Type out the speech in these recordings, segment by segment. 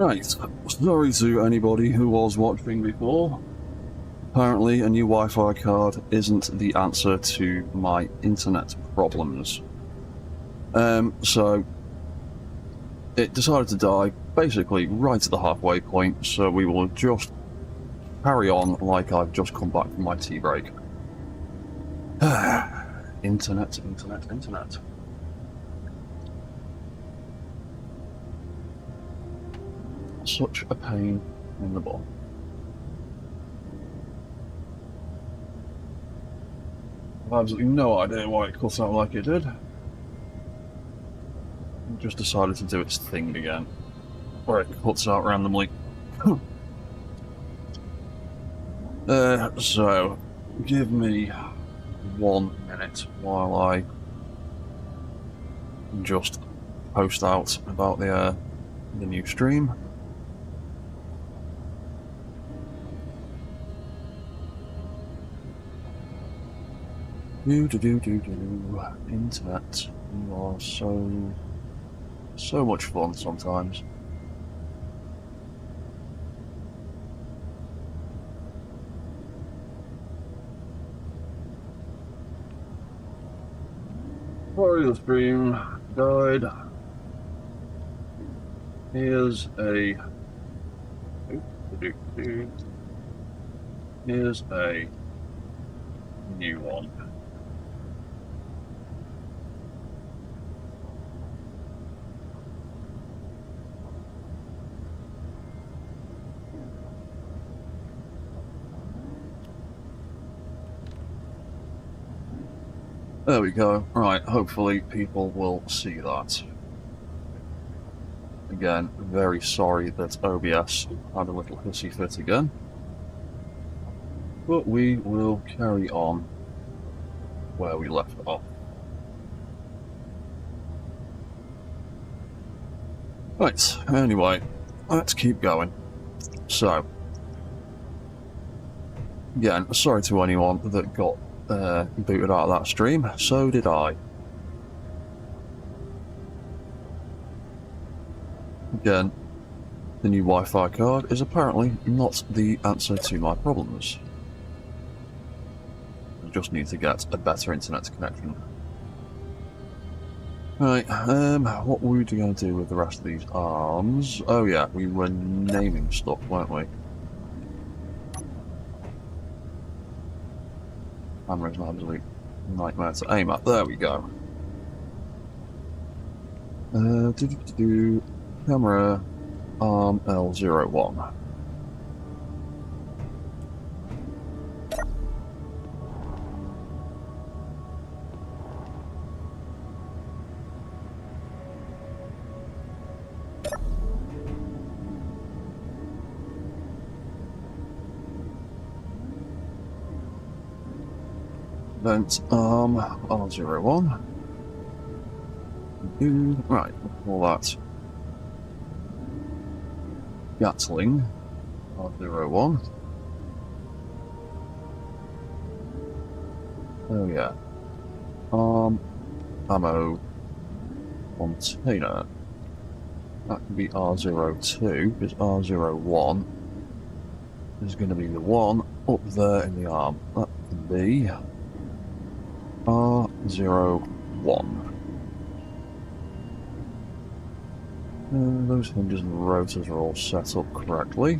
Right, sorry to anybody who was watching before. Apparently a new Wi-Fi card isn't the answer to my internet problems. So it decided to die basically right at the halfway point, so we will just carry on like I've just come back from my tea break. Internet. Such a pain in the butt. I have absolutely no idea why it cut out like it did. It just decided to do its thing again, where it cuts out randomly. So, give me 1 minute while I just post out about the new stream. Internet, you are so much fun sometimes. Sorry, the stream died. Here's a new one. There we go. Right, hopefully people will see that. Again, very sorry that OBS had a little hissy fit again. But we will carry on where we left off. Right, anyway, let's keep going. So, again, sorry to anyone that got booted out of that stream, so did I. Again, the new Wi-Fi card is apparently not the answer to my problems. I just need to get a better internet connection. Right, what were we going to do with the rest of these arms? Oh yeah, we were naming stuff, weren't we? Camera is an absolute nightmare to aim at. There we go. Camera arm L01. Vent arm R01. Right, all that. Gatling R01. Oh yeah. Arm ammo container. That can be R02, because R01 is going to be the one up there in the arm. That can be R01. Those hinges and rotors are all set up correctly.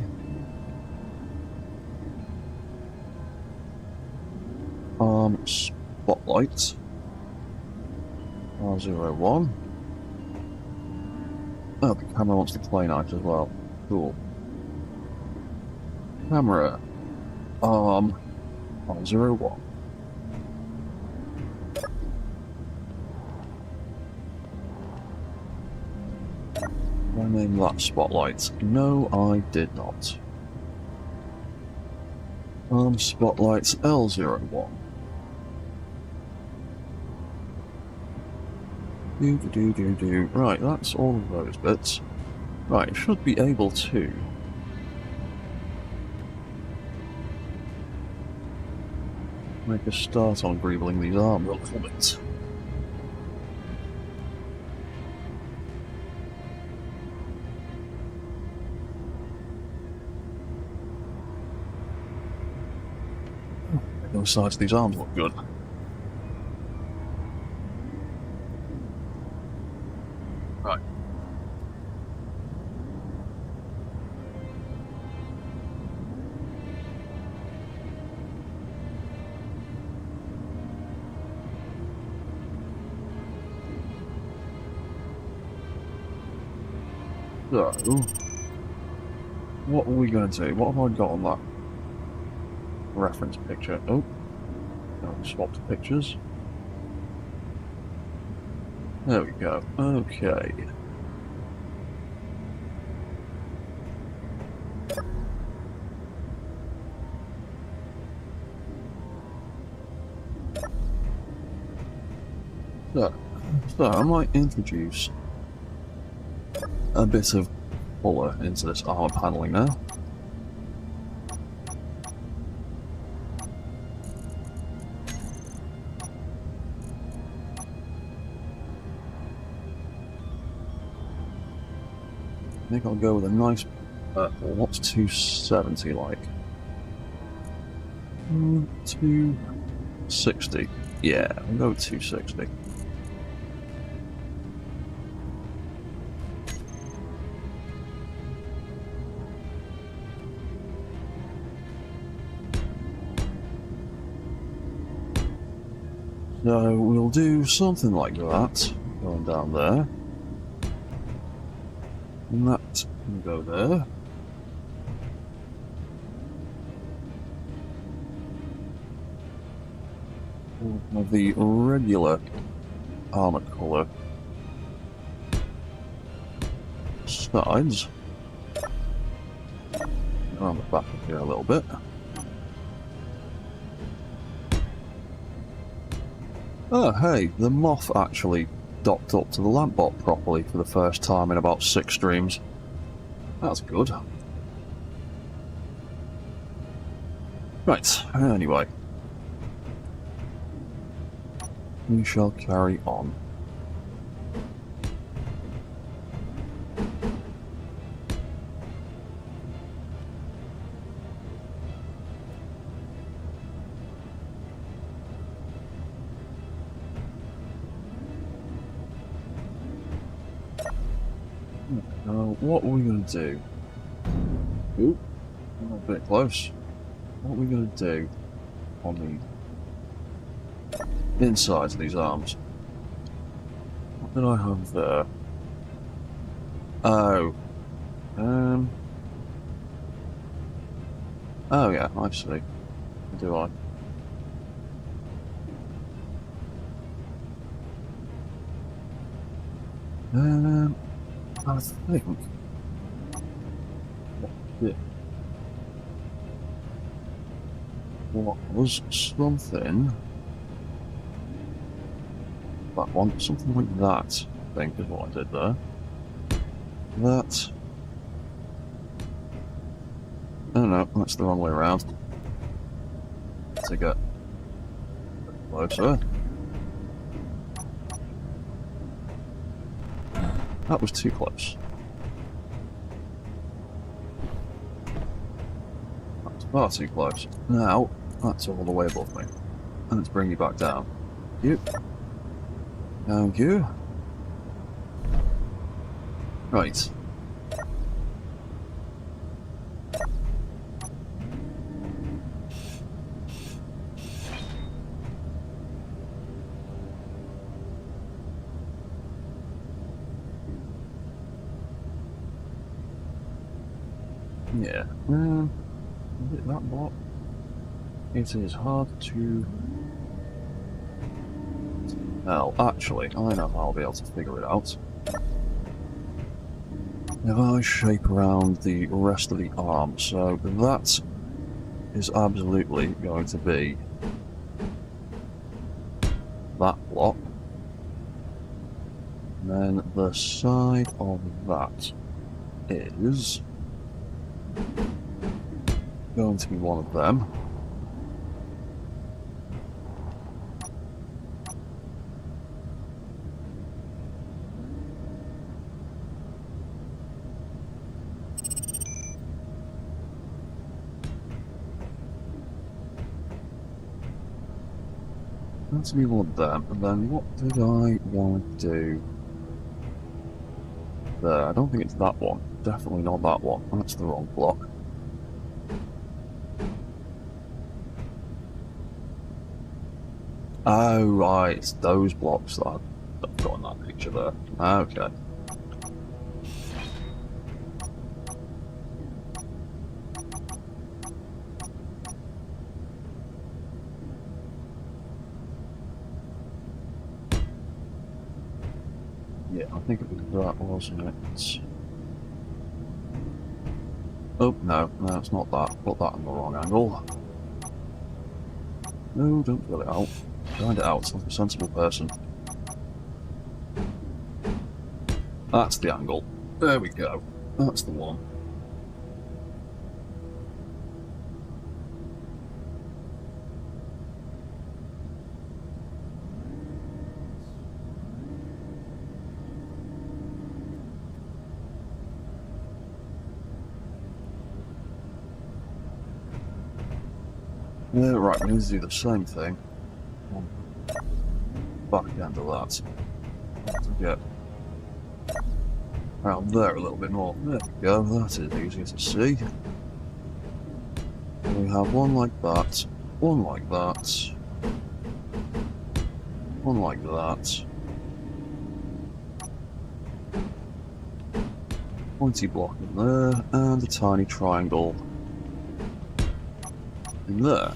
Arm spotlight. R01. Oh, the camera wants to play nice as well. Cool. Camera. Arm R01. I named that spotlight. No, I did not. Arm spotlights L01. Right, that's all of those bits. Right, should be able to make a start on greebling these arms a little bit. Those sides of these arms look good. Right. So, what are we going to do? What have I got on that reference picture? Oh, no, swap the pictures. There we go. Okay. So I might introduce a bit of colour into this armour panelling now. I think I'll go with a nice purple. What's 270 like? 260. Yeah, I'll go with 260. So we'll do something like that, going down there. And that can go there. We'll have the regular armor colour sides. Around the back of here a little bit. Oh, hey, the moth actually docked up to the lamp bot properly for the first time in about 6 streams. That's good. Right, anyway. We shall carry on. Now, what are we going to do? Ooh, I'm a bit close. What are we going to do on the insides of these arms? What did I have there? Oh. Oh yeah, I see. Do I? I think what was something that one, something like that, I think is what I did there. That, oh no, that's the wrong way around. To get closer. That was too close. That's far too close. Now, that's all the way above me. And let's bring you back down. Thank you. Thank you. Right. Yeah. Is it that block? It is hard to tell. Actually, I know how I'll be able to figure it out. If I shape around the rest of the arm, so that is absolutely going to be that block. And then the side of that is going to be one of them. That's me one of them. And then what did I want to do? There, I don't think it's that one. Definitely not that one. That's the wrong block. Oh, right, it's those blocks that I've got in that picture there. Okay. Yeah, I think it was that, wasn't it? Oh, no, it's not that. Put that in the wrong angle. No, don't fill it out. Grind it out, like a sensible person. That's the angle. There we go. That's the one. Right, we need to do the same thing. Back end of that. To get around there a little bit more. There we go, that is easier to see. We have one like that, one like that, one like that. Pointy block in there, and a tiny triangle in there.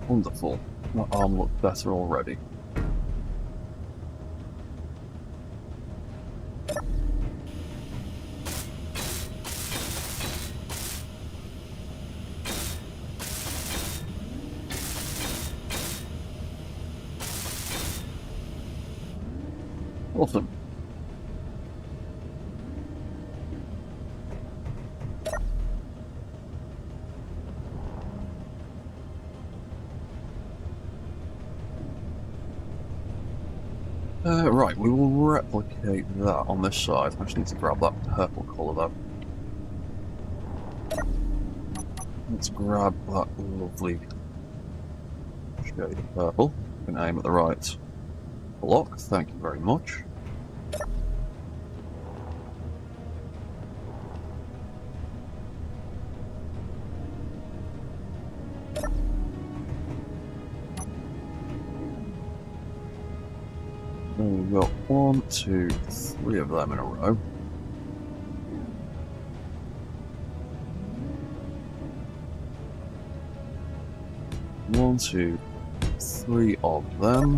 Wonderful. My arm looks better already. Awesome. Right, we will replicate that on this side. I just need to grab that purple colour though. Let's grab that lovely shade of purple. We can aim at the right block, thank you very much. We've got 1, 2, 3 of them in a row. One, 2, 3 of them.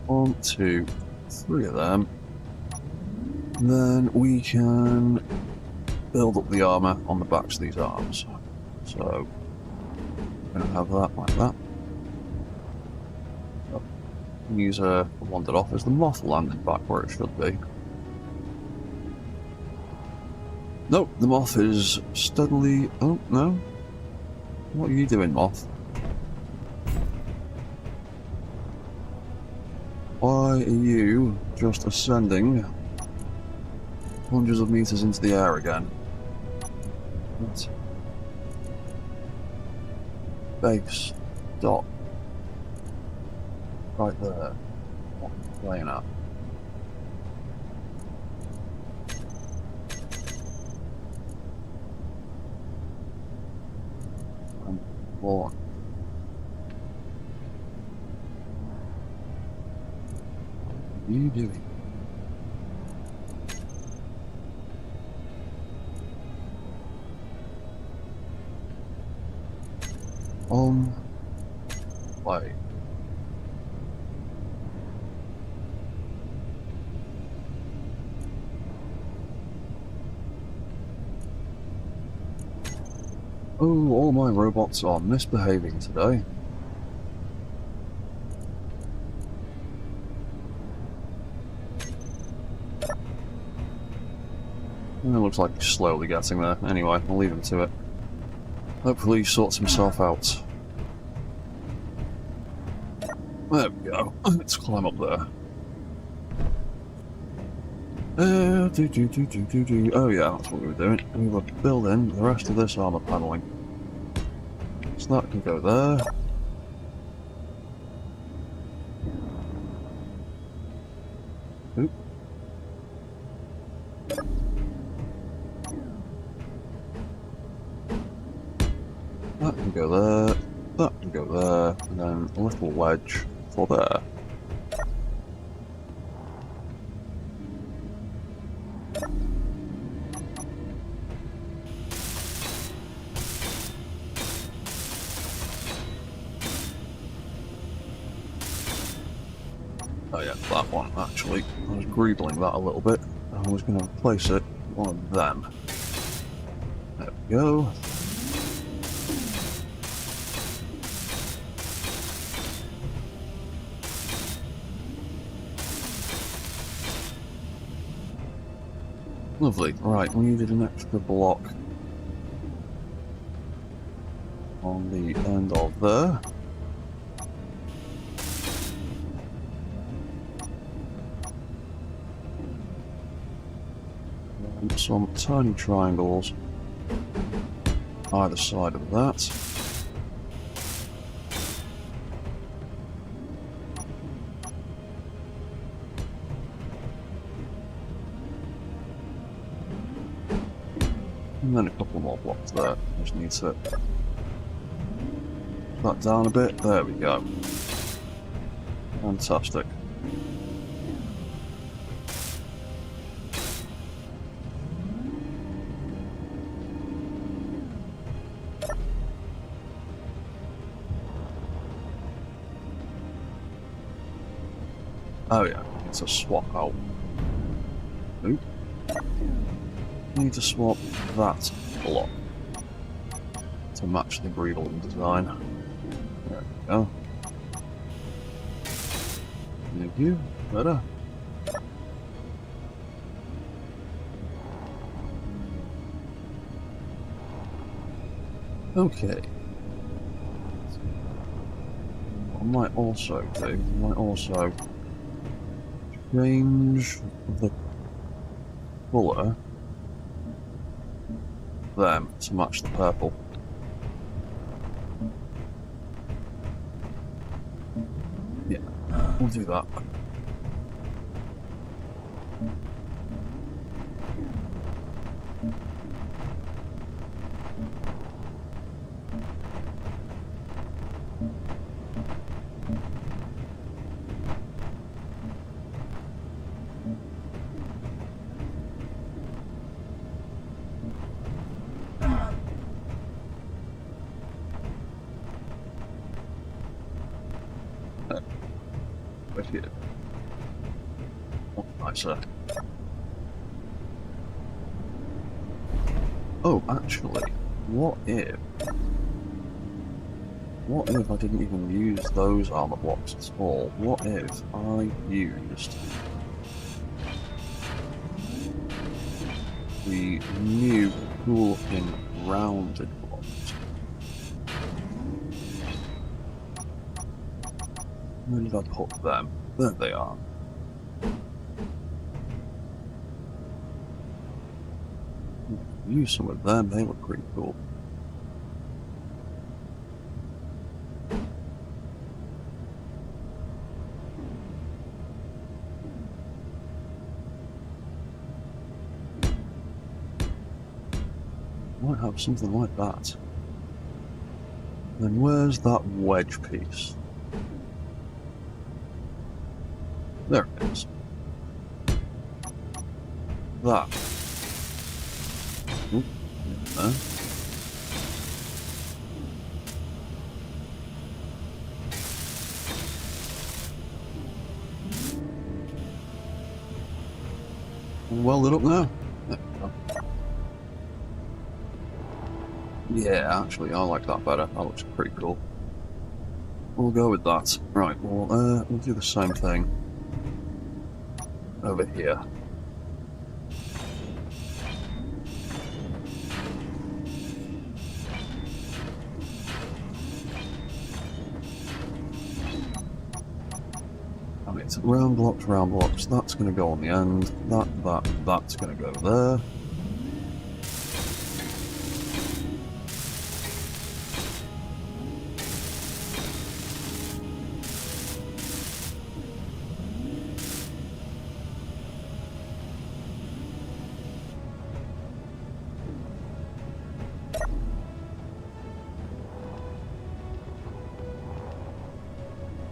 One, 2, 3 of them. And then we can build up the armour on the backs of these arms. So, I'm going to have that like that. Use wandered off as the moth landed back where it should be. Nope, the moth is steadily... Oh, no. What are you doing, moth? Why are you just ascending hundreds of meters into the air again? What? Base. Stop. Right there. What are you playing at? I'm bored. What are you doing? Play. Oh, all my robots are misbehaving today. It looks like he's slowly getting there. Anyway, I'll leave him to it. Hopefully he sorts himself out. There we go. Let's climb up there. Oh yeah, that's what we were doing. We were building the rest of this armor paneling. So that can go there. Oop. That can go there, that can go there, and then a little wedge for there. Oh yeah, that one, actually. I was greebling that a little bit. I was going to replace it with one of them. There we go. Lovely. Right, we needed an extra block on the end of there. And some tiny triangles either side of that. And then a couple more blocks there. Just need to put that down a bit. There we go. Fantastic. Oh yeah, it's a swap out. Oop. Need to swap that block to match the breeding design. There we go. Thank you. Better. Okay. What I might also do, I might also change the colour them to match the purple. Yeah, we'll do that. Right here. Much nicer. Oh, actually, what if I didn't even use those armor blocks at all? What if I used the new cool looking rounded blocks? Where did I put them? There they are. Use some of them, they look pretty cool. Might have something like that. Then where's that wedge piece? There it is. That. Oop, there. Well lit up now. There we go. Yeah, actually, I like that better. That looks pretty cool. We'll go with that. Right, we'll do the same thing over here. Right, round blocks, that's going to go on the end, that's going to go there.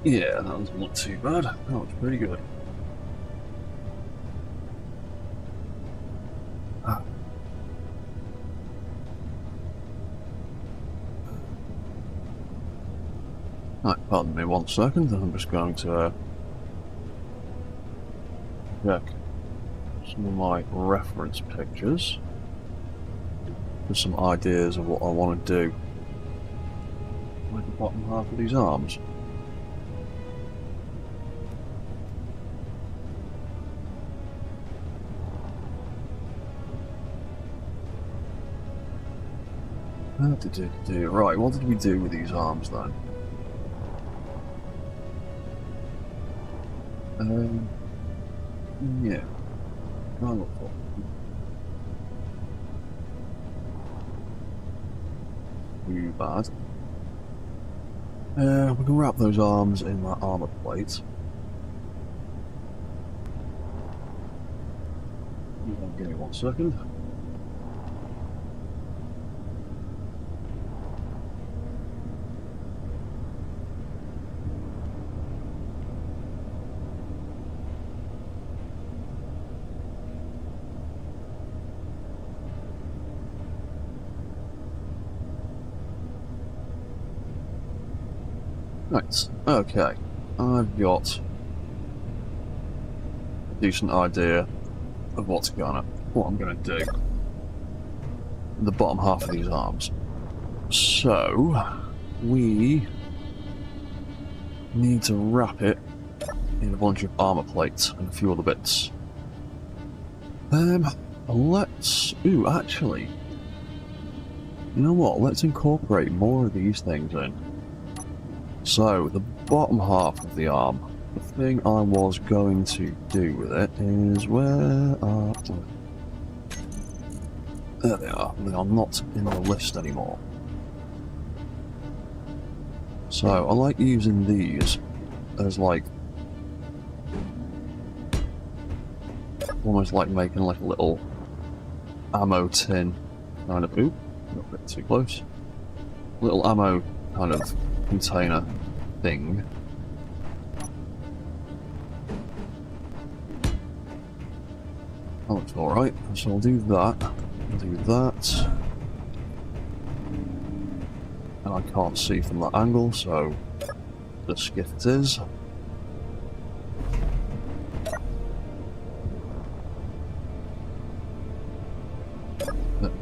Yeah, that doesn't look too bad. That looks pretty good. Right, pardon me 1 second, I'm just going to check some of my reference pictures for some ideas of what I want to do with the bottom half of these arms. Right, what did we do with these arms then? Yeah. Too bad. We can wrap those arms in that armor plate. Give me 1 second. Right, okay. I've got a decent idea of what I'm gonna do with the bottom half of these arms. So we need to wrap it in a bunch of armor plates and a few other bits. Actually, you know what? Let's incorporate more of these things in. So, the bottom half of the arm, the thing I was going to do with it is there they are. They are not in the list anymore. So, I like using these as like, almost like making like a little ammo tin kind of, not a bit too close, little ammo kind of container thing. That looks alright, so I'll do that, and I can't see from that angle, so the skiff it is.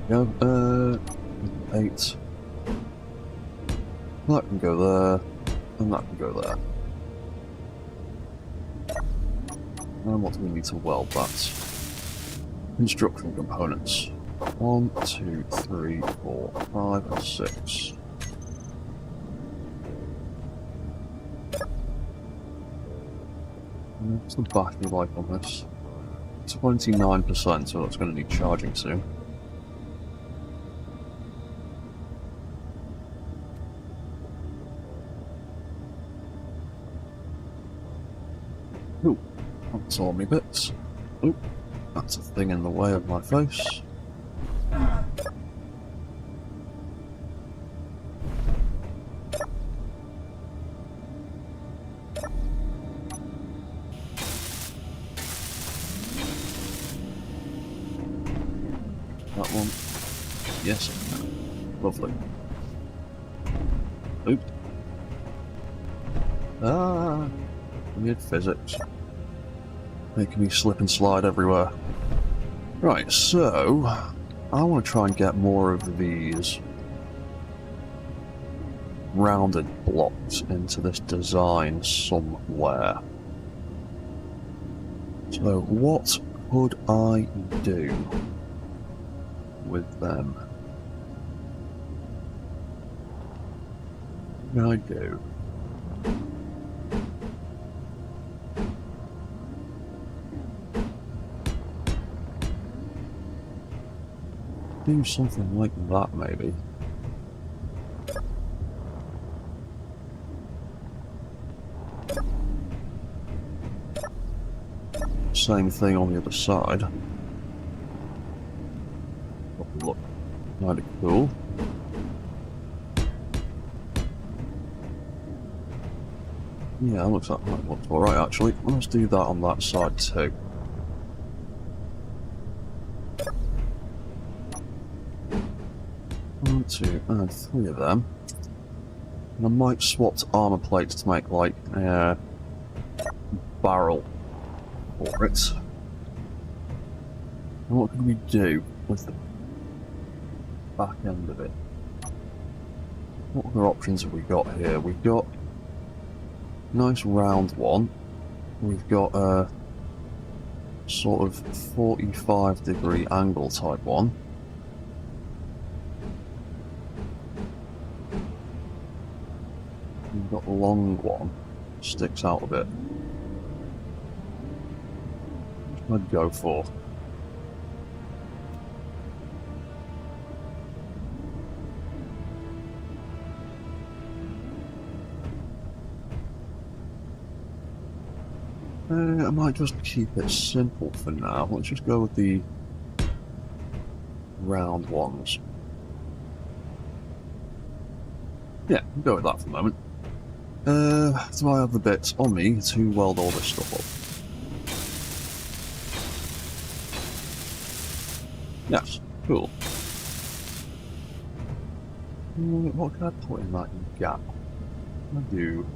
There we go, 8. That can go there, and that can go there. And what do we need to weld that? Construction components. 1, 2, 3, 4, 5, and 6. What's the battery life on this? 29%, so that's going to need charging soon. Ooh, that's all me bits. Ooh, that's a thing in the way of my face. That one. Yes, lovely. Oop. Ah, weird physics. Making me slip and slide everywhere. Right, so I want to try and get more of these rounded blocks into this design somewhere. So what could I do with them? What can I do? do something like that, maybe. Same thing on the other side. Look, kind of cool. Yeah, looks like that looks alright actually. Let's do that on that side too. One, two, and three of them. And I might swap to armor plates to make like a barrel for it. And what can we do with the back end of it? What other options have we got here? We've got a nice round one. We've got a sort of 45-degree angle type one. We've got a long one, sticks out a bit. What I'd go for. I might just keep it simple for now. Let's just go with the round ones. Yeah, we'll go with that for the moment. Do I have the bits on me to weld all this stuff up? Yes, cool. What can I put in that gap? What do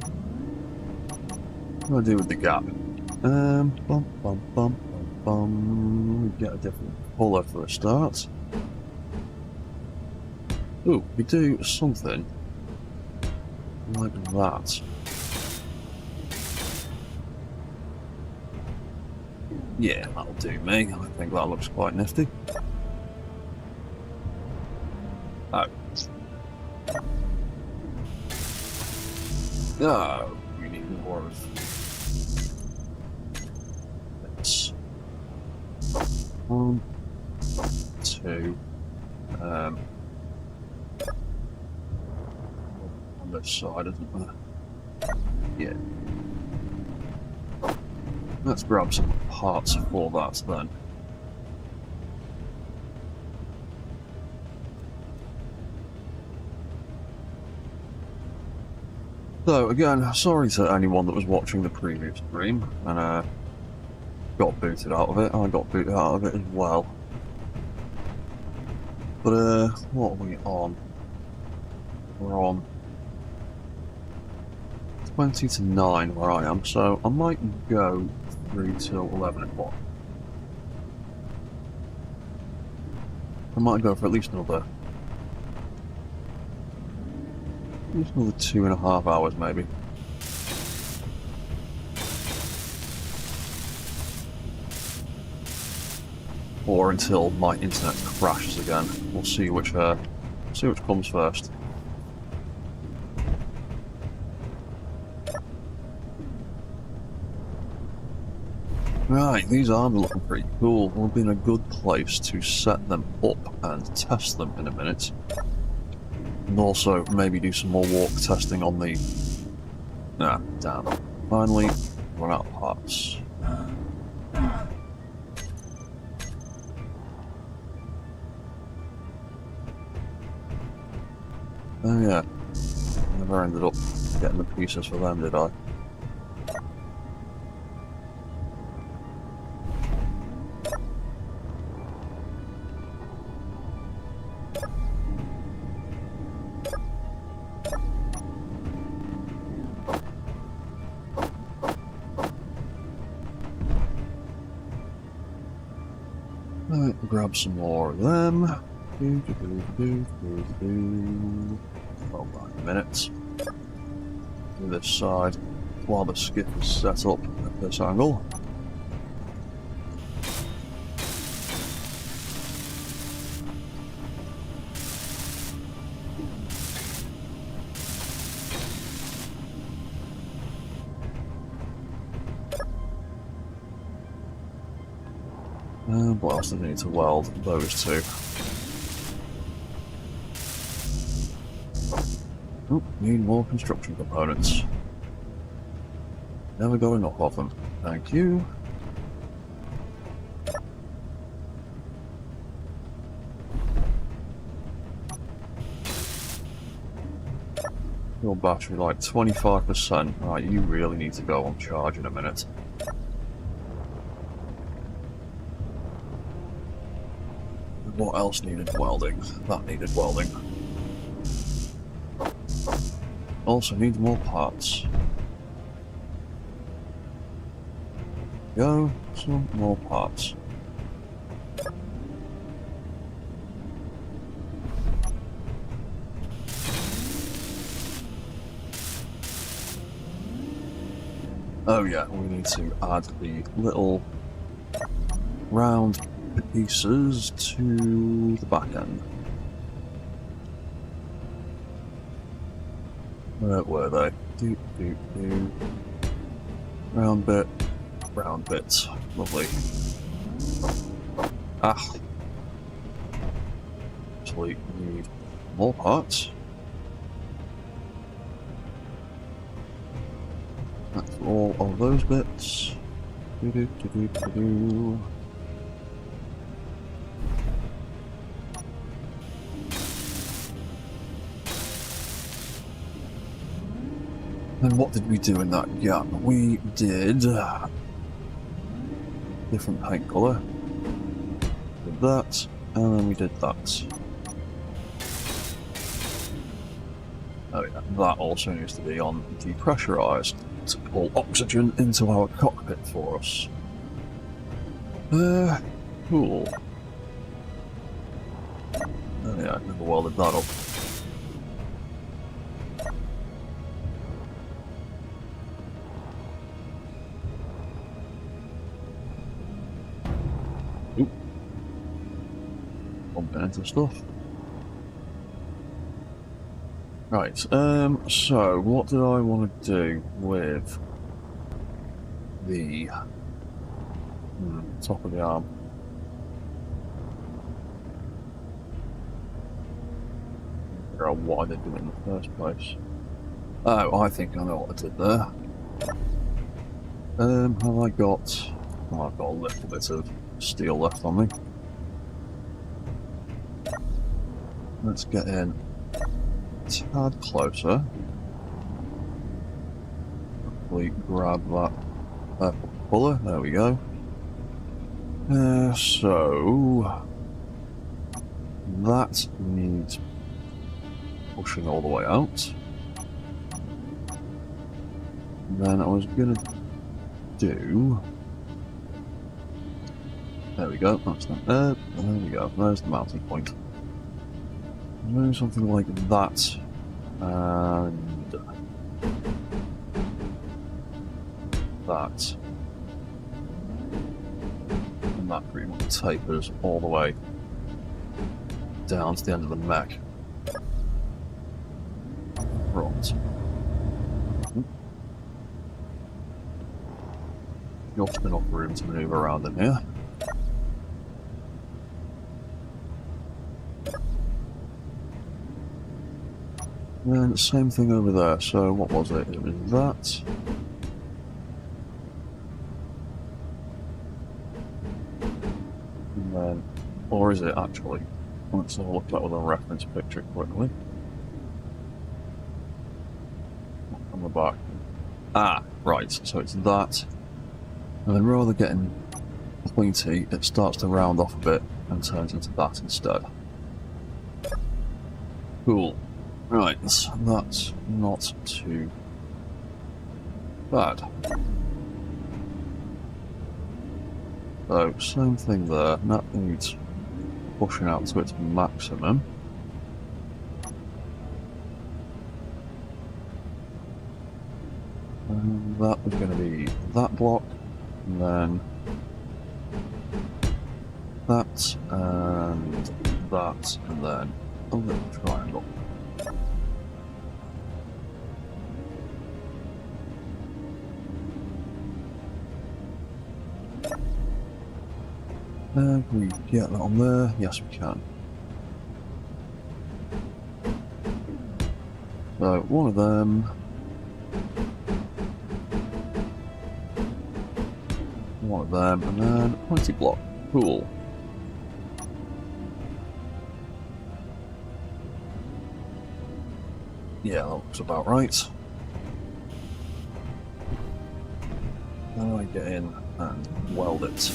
I do with the gap? Bum bum bum bum bum. We get a different colour for a start. Ooh, we do something like that. Yeah, that'll do me. I think that looks quite nifty. Oh. Oh, we need more of this. 1, 2. On this side, isn't there? Yeah. Let's grab some parts for that then. So again, sorry to anyone that was watching the previous stream and got booted out of it. I got booted out of it as well. But what are we on? We're on 20 to 9 where I am, so I might go through till 11 o'clock. I might go for at least another 2.5 hours maybe. Or until my internet crashes again. We'll see which comes first. Right, these arms are looking pretty cool. We'll be in a good place to set them up and test them in a minute. And also maybe do some more walk testing on the... Ah, damn. Finally, run out of parts. Oh yeah, never ended up getting the pieces for them, did I? Right, grab some more of them. Hold on a minute. Do this side while the skiff is set up at this angle. What else do I need to weld? Those two. Oh, need more construction components. Never got enough of them. Thank you. Your battery like 25%. Right, you really need to go on charge in a minute. What else needed welding? That needed welding. Also needs more parts. Go, some more parts. Oh yeah, we need to add the little round pieces to the back end. Where were they? Round bit, round bits. Lovely. Ah. Actually, we need more parts. That's all of those bits. And what did we do in that gap? We did different paint colour. Did that, and then we did that. Oh yeah, that also needs to be on depressurised to pull oxygen into our cockpit for us. Cool. Oh yeah, I never welded that up. Oop. Bumping into stuff. Right, so what did I want to do with the top of the arm? Figure out why they do it in the first place. Oh, I think I know what I did there. Have I got... Oh, I've got a little bit of steel left on me. Let's get in a tad closer. Hopefully grab that purple colour. There we go. So that needs pushing all the way out. And then I was gonna do. There we go. That's that. There we go. There's the mounting point. Do something like that, and that, and that pretty much tapers all the way down to the end of the mech. Right. Just enough room to manoeuvre around in here. And same thing over there, so what was it? It was that. And then, or is it actually? Let's have a look at that with a reference picture quickly. On the back. Ah, right, so it's that. And then rather getting pointy, it starts to round off a bit and turns into that instead. Cool. Right, that's not too bad. So, same thing there. That needs pushing out to its maximum. And that was going to be that block, and then that, and that, and then a little triangle. Can we get that on there? Yes, we can. So, one of them. One of them, and then 20 block. Cool. Yeah, that looks about right. Now I get in and weld it.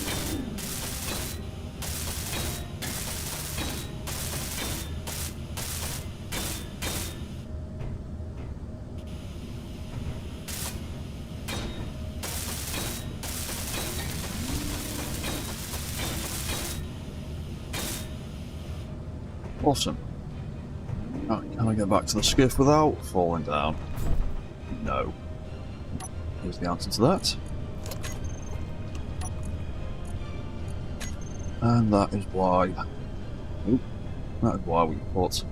Awesome. Right, can I get back to the skiff without falling down? No. Here's the answer to that. And that is why... Oop, that is why we put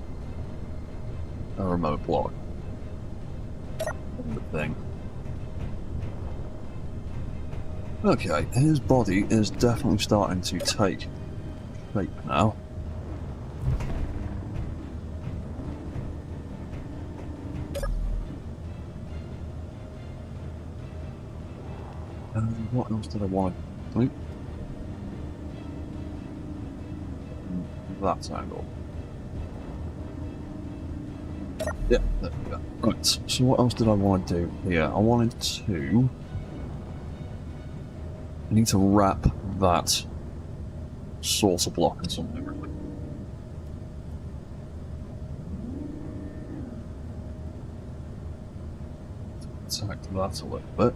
a remote block on the thing. Okay, his body is definitely starting to take shape now. What else did I want to do? That angle. Yeah, there we go. Right, so what else did I want to do here? I wanted to... I need to wrap that saucer block in something, really. Attack that a little bit.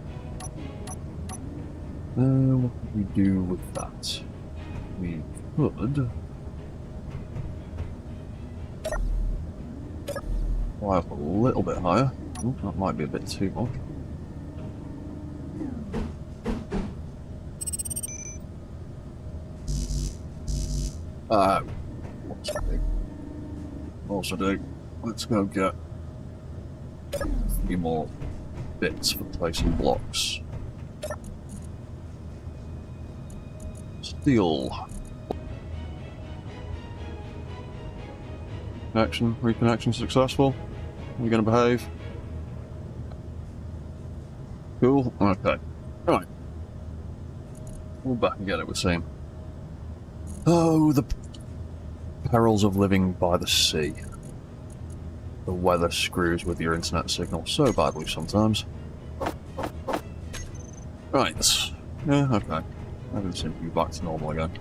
What could we do with that? We could... fly up a little bit higher. Ooh, that might be a bit too much. What's I do? Also do. Let's go get a few more bits for placing blocks. Steel. Reconnection successful. Are we going to behave? Cool. Okay. Right. We'll back and get it with same. Oh, the perils of living by the sea. The weather screws with your internet signal so badly sometimes. Right. Yeah, okay. Everything seems to be back to normal again.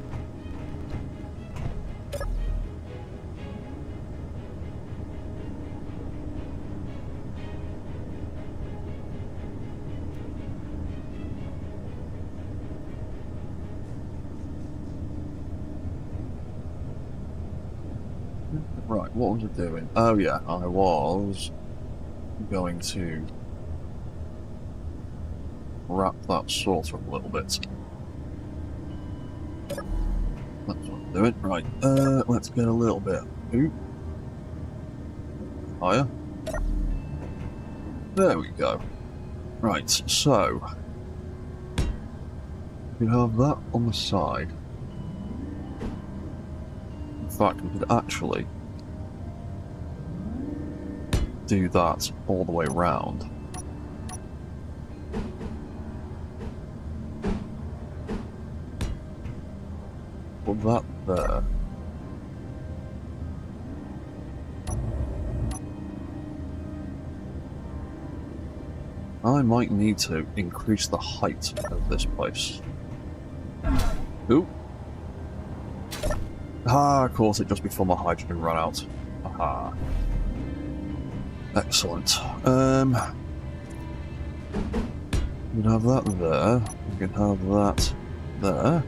Right, what was I doing? Oh yeah, I was going to wrap that sort of a little bit. That's what I'm doing. Right, let's get a little bit higher. There we go. Right, so we have that on the side. In fact, we could actually do that all the way round. Put that there. I might need to increase the height of this place. Ooh. Ah, of course, it just before my hydrogen ran out. Aha. Excellent. We can have that there. We can have that there.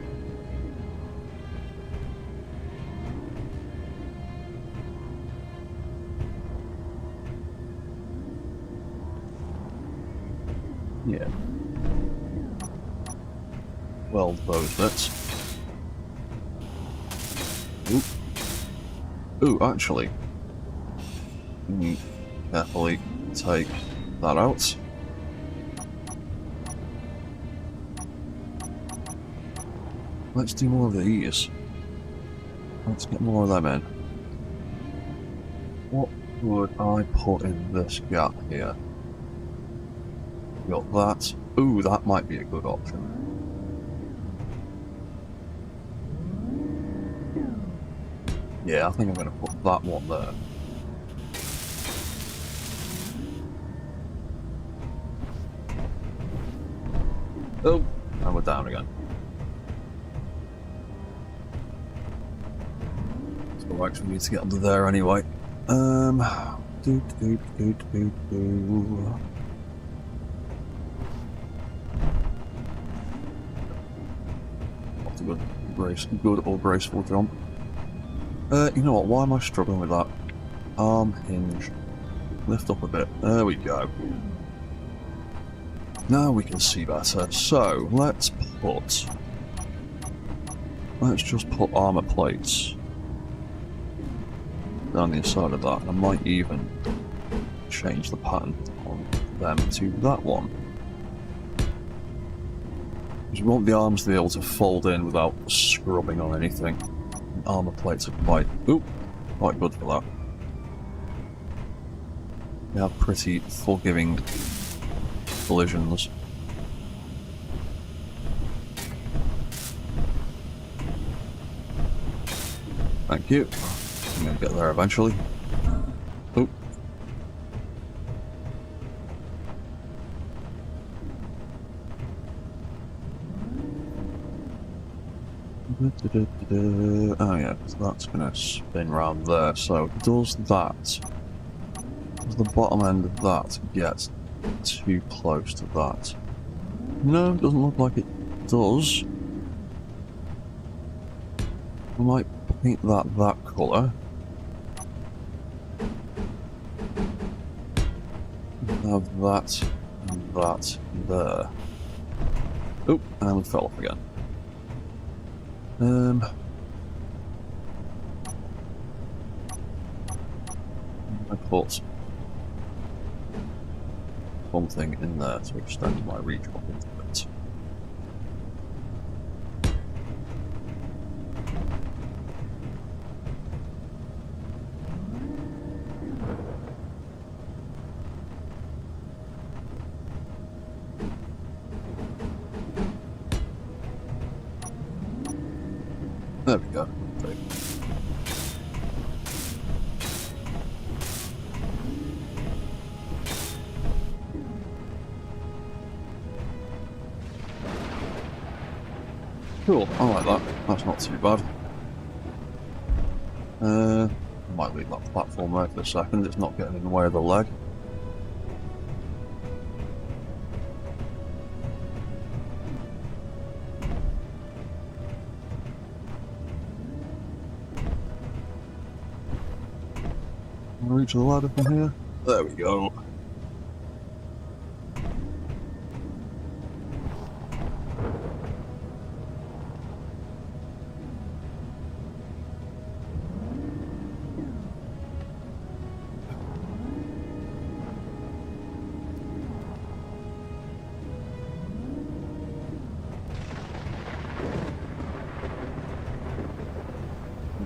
Yeah. Weld those bits. Ooh. Ooh, actually. Carefully take that out. Let's do more of these. Let's get more of them in. What would I put in this gap here? Got that. Ooh, that might be a good option. Yeah, I think I'm going to put that one there. Oh, and we're down again. So we actually need to get under there anyway. That's a good or graceful jump. You know what? Why am I struggling with that? Arm hinge. Lift up a bit. There we go. Now we can see better. So let's just put armor plates down the inside of that, and I might even change the pattern on them to that one. Because we want the arms to be able to fold in without scrubbing on anything. And armor plates are quite good for that. They have pretty forgiving collisions. Thank you. I'm going to get there eventually. Oh. Oh yeah, that's going to spin round there. So does the bottom end of that get too close to that? No, it doesn't look like it does. I might paint that colour. Have that and that there. Oh, and we fell off again. I put something in there to extend my reach up into it. There we go. Okay. Cool, I like that. That's not too bad. Might leave that platform there for a second, it's not getting in the way of the leg. Reach the ladder from here. There we go.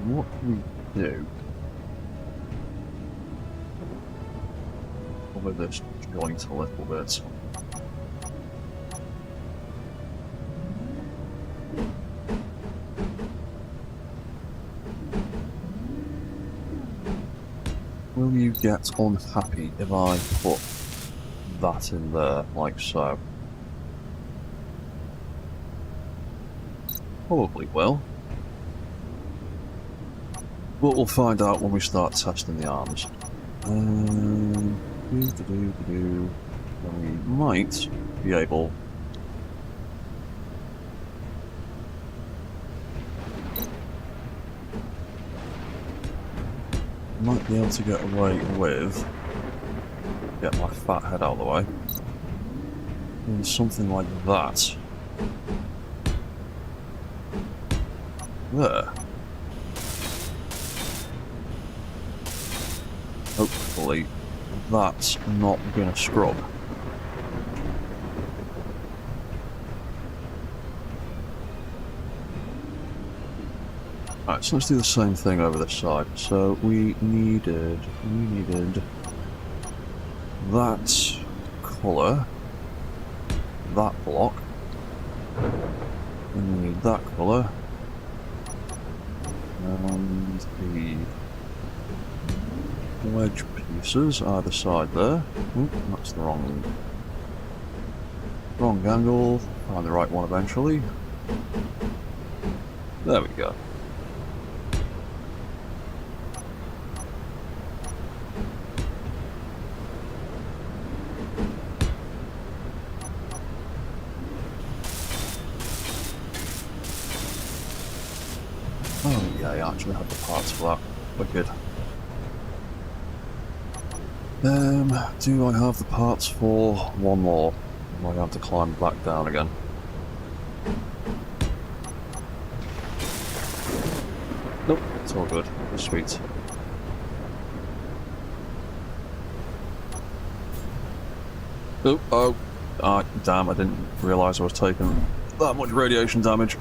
What we do with this joint a little bit. Will you get unhappy if I put that in there, like so? Probably will. But we'll find out when we start testing the arms. We might be able to get away with get my fat head out of the way and something like that there. Hopefully that's not going to scrub. Alright, so let's do the same thing over this side. So we needed that colour, that block, and we need that colour, and the wedge pieces either side there. Oop, that's the wrong angle. Find the right one eventually. There we go. Oh yeah, I actually have the parts for that. Wicked. Do I have the parts for one more? I might have to climb back down again. Nope, it's all good. It's sweet. Oh, damn, I didn't realise I was taking that much radiation damage.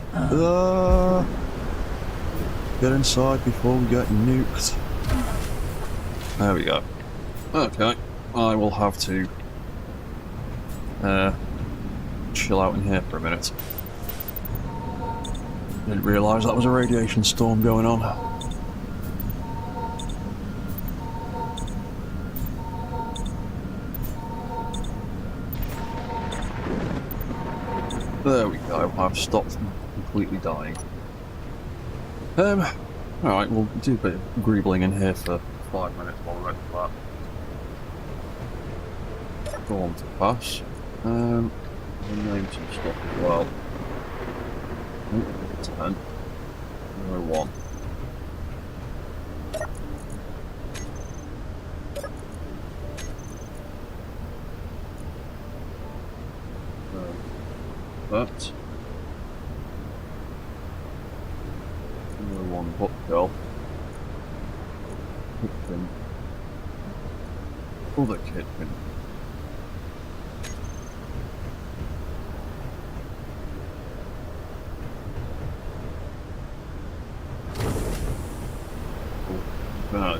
Get inside before we get nuked. There we go. Okay, I will have to chill out in here for a minute. Didn't realise that was a radiation storm going on. There we go, I've stopped completely dying. Alright, we'll do a bit of greebling in here for 5 minutes while we're ready for that. Go on to pass. We'll name some stuff as well. 10. 1. That. 1 bookshelf. Kitchen. Other kitchen.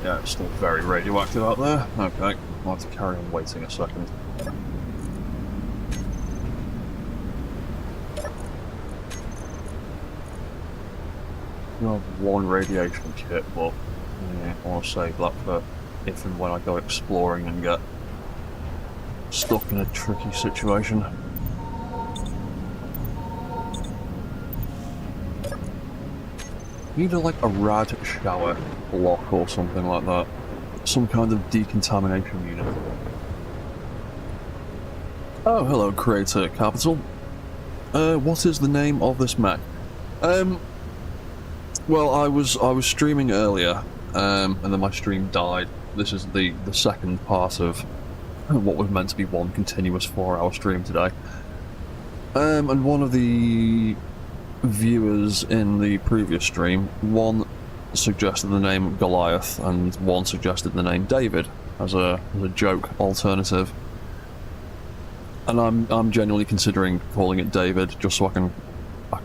Yeah, it's still very radioactive out there. Okay, I'll have to carry on waiting a second. I have 1 radiation kit, but yeah, I want to save that for if and when I go exploring and get stuck in a tricky situation. Either like a rad shower block or something like that. Some kind of decontamination unit. Oh, hello, Creator Capital. What is the name of this mech? Well, I was streaming earlier, and then my stream died. This is the second part of what was meant to be one continuous 4-hour stream today. And one of the viewers in the previous stream, one suggested the name Goliath and one suggested the name David as a joke alternative, and I'm genuinely considering calling it David just so I can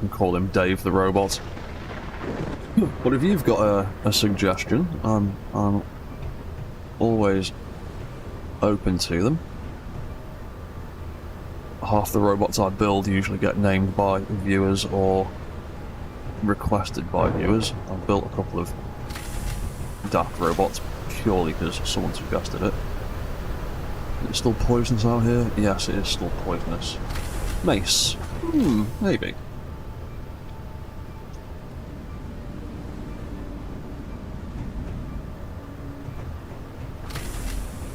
call him Dave the robot. But if you've got a suggestion, I'm always open to them. Half the robots I build usually get named by viewers or requested by viewers. I've built a couple of daft robots purely because someone suggested it. Is it still poisonous out here? Yes, it is still poisonous. Mace. Maybe.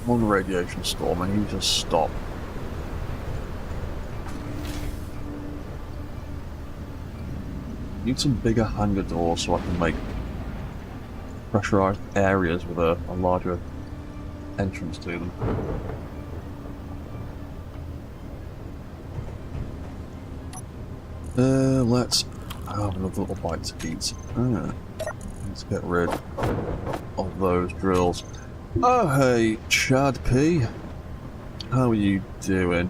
One radiation storm, I need to stop. Need some bigger hangar doors so I can make pressurized areas with a larger entrance to them. Let's have another little bite to eat. Let's get rid of those drills. Oh hey, Chad P. How are you doing?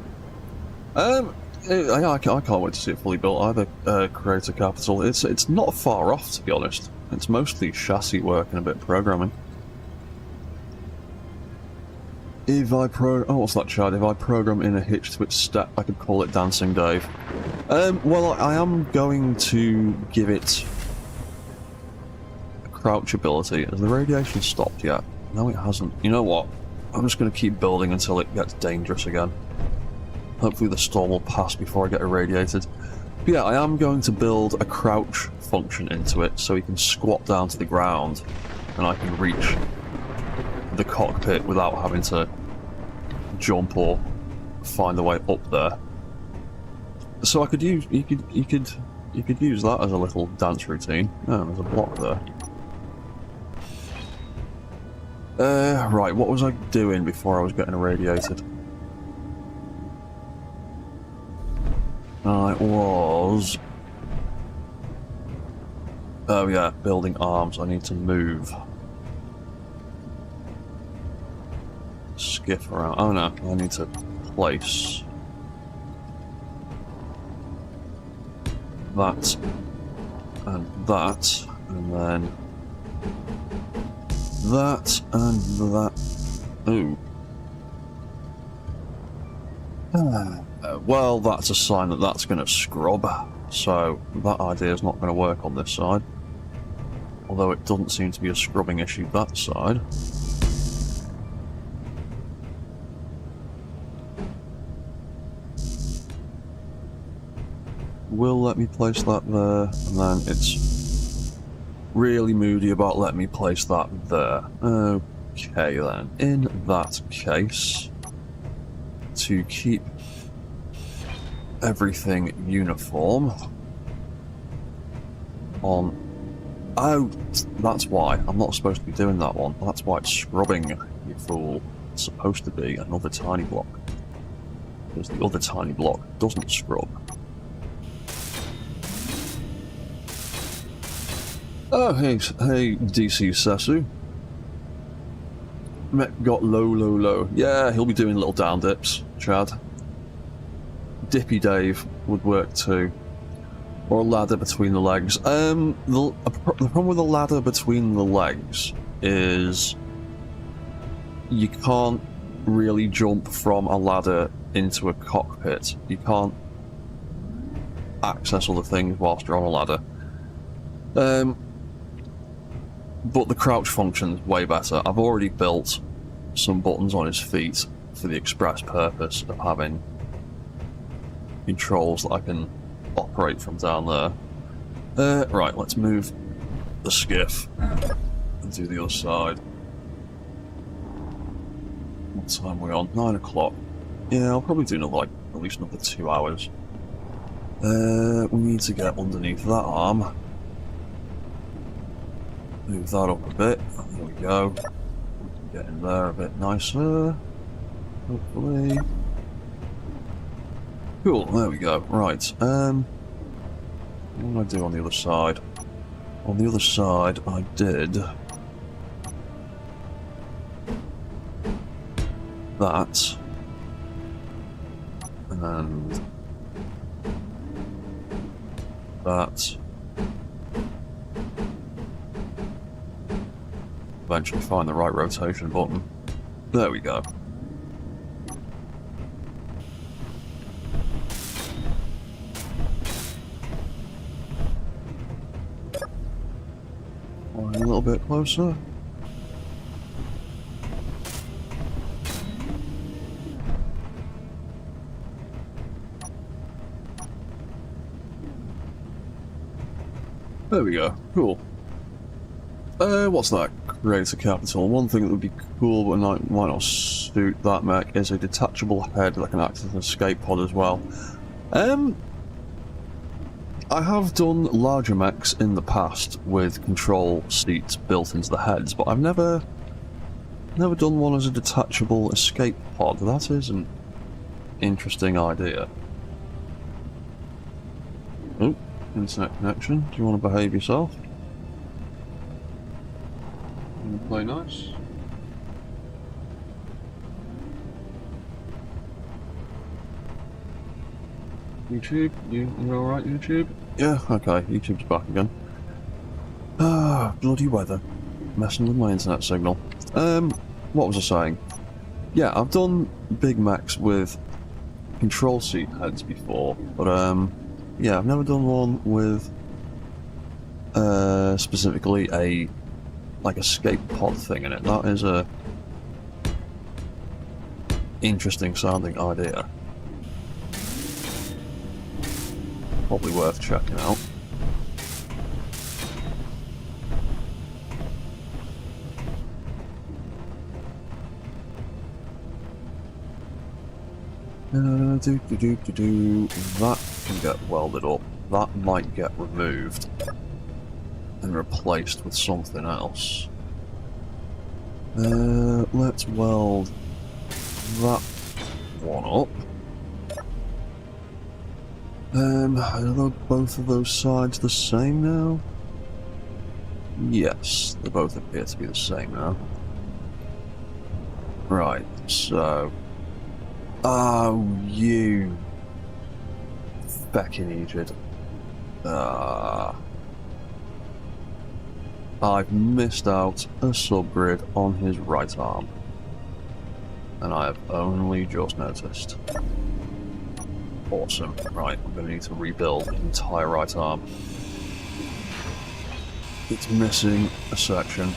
I can't wait to see it fully built either, Creator Capital. It's not far off, to be honest. It's mostly chassis work and a bit of programming. If I oh, what's that, Chad? If I program in a hitch to its step, I could call it Dancing Dave. Well, I am going to give it a crouch ability. Has the radiation stopped yet? No, it hasn't. You know what? I'm just going to keep building until it gets dangerous again. Hopefully the storm will pass before I get irradiated. But yeah, I am going to build a crouch function into it so he can squat down to the ground and I can reach the cockpit without having to jump or find a way up there. So I could use you could use that as a little dance routine. Oh, there's a block there. Right, what was I doing before I was getting irradiated? I was... Oh yeah, building arms. I need to move. Skiff around. Oh no, I need to place that and that, and then that and that. Ooh. Well, that's a sign that that's going to scrub, so that idea is not going to work on this side. Although it doesn't seem to be a scrubbing issue that side. Will let me place that there, and then it's really moody about letting me place that there. Okay then, in that case, to keep everything uniform on... Oh, that's why. I'm not supposed to be doing that one. That's why it's scrubbing, you fool. It's supposed to be another tiny block. Because the other tiny block doesn't scrub. Oh, hey DC Sesu. Mech got low. Yeah, he'll be doing little down dips, Chad. Dippy Dave would work too. Or a ladder between the legs. The problem with a ladder between the legs is you can't really jump from a ladder into a cockpit. You can't access other things whilst you're on a ladder. But the crouch function's way better. I've already built some buttons on his feet for the express purpose of having controls that I can operate from down there. Right, let's move the skiff and do the other side. What time are we on? 9 o'clock. Yeah, I'll probably do another, like, at least another 2 hours. We need to get underneath that arm. Move that up a bit. There we go. We can get in there a bit nicer. Hopefully. Cool, there we go. Right, what did I do on the other side? On the other side, I did that, and that. Eventually find the right rotation button. There we go. A little bit closer. There we go. Cool. What's that? Creator Capital. One thing that would be cool but might not suit that mech is a detachable head that can act as an escape pod as well. I have done larger mechs in the past with control seats built into the heads, but I've never done one as a detachable escape pod. That is an interesting idea. Oh, internet connection. Do you want to behave yourself? Play nice. YouTube, you alright, YouTube? Yeah, okay, YouTube's back again. Ah, bloody weather. Messing with my internet signal. What was I saying? Yeah, I've done big mechs with control seat heads before, but yeah, I've never done one with specifically a like escape pod thing in it. That is a interesting sounding idea. Probably worth checking out. That can get welded up. That might get removed and replaced with something else. Let's weld that one up. Are both of those sides the same now? Yes, they both appear to be the same now. Right, so... Oh, you... feckin' idiot. I've missed out a subgrid on his right arm. And I have only just noticed. Awesome. Right, I'm going to need to rebuild the entire right arm. It's missing a section.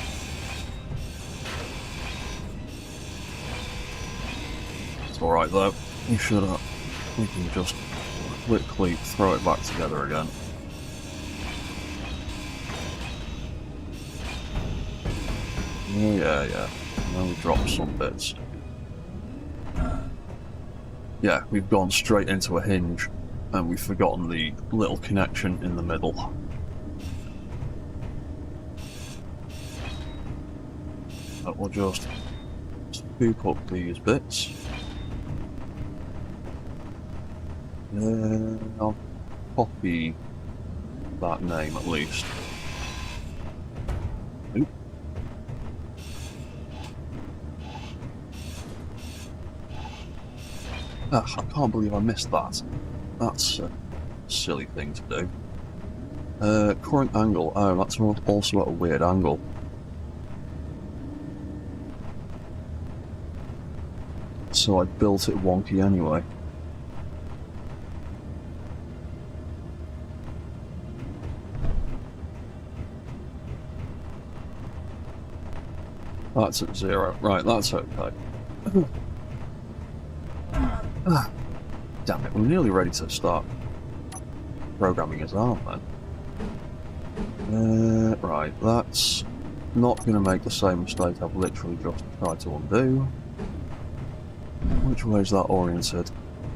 It's alright though. We can just quickly throw it back together again. Yeah. And then we drop some bits. Yeah, we've gone straight into a hinge, and we've forgotten the little connection in the middle. But we'll just scoop up these bits. I'll copy that name at least. Oop. Ah, I can't believe I missed that. That's a silly thing to do. Current angle. Oh, that's also at a weird angle. So I built it wonky anyway. That's at 0. Right, that's okay. Ah, damn it, we're nearly ready to start programming his arm then. Right, that's not going to make the same mistake I've literally just tried to undo. Which way is that oriented?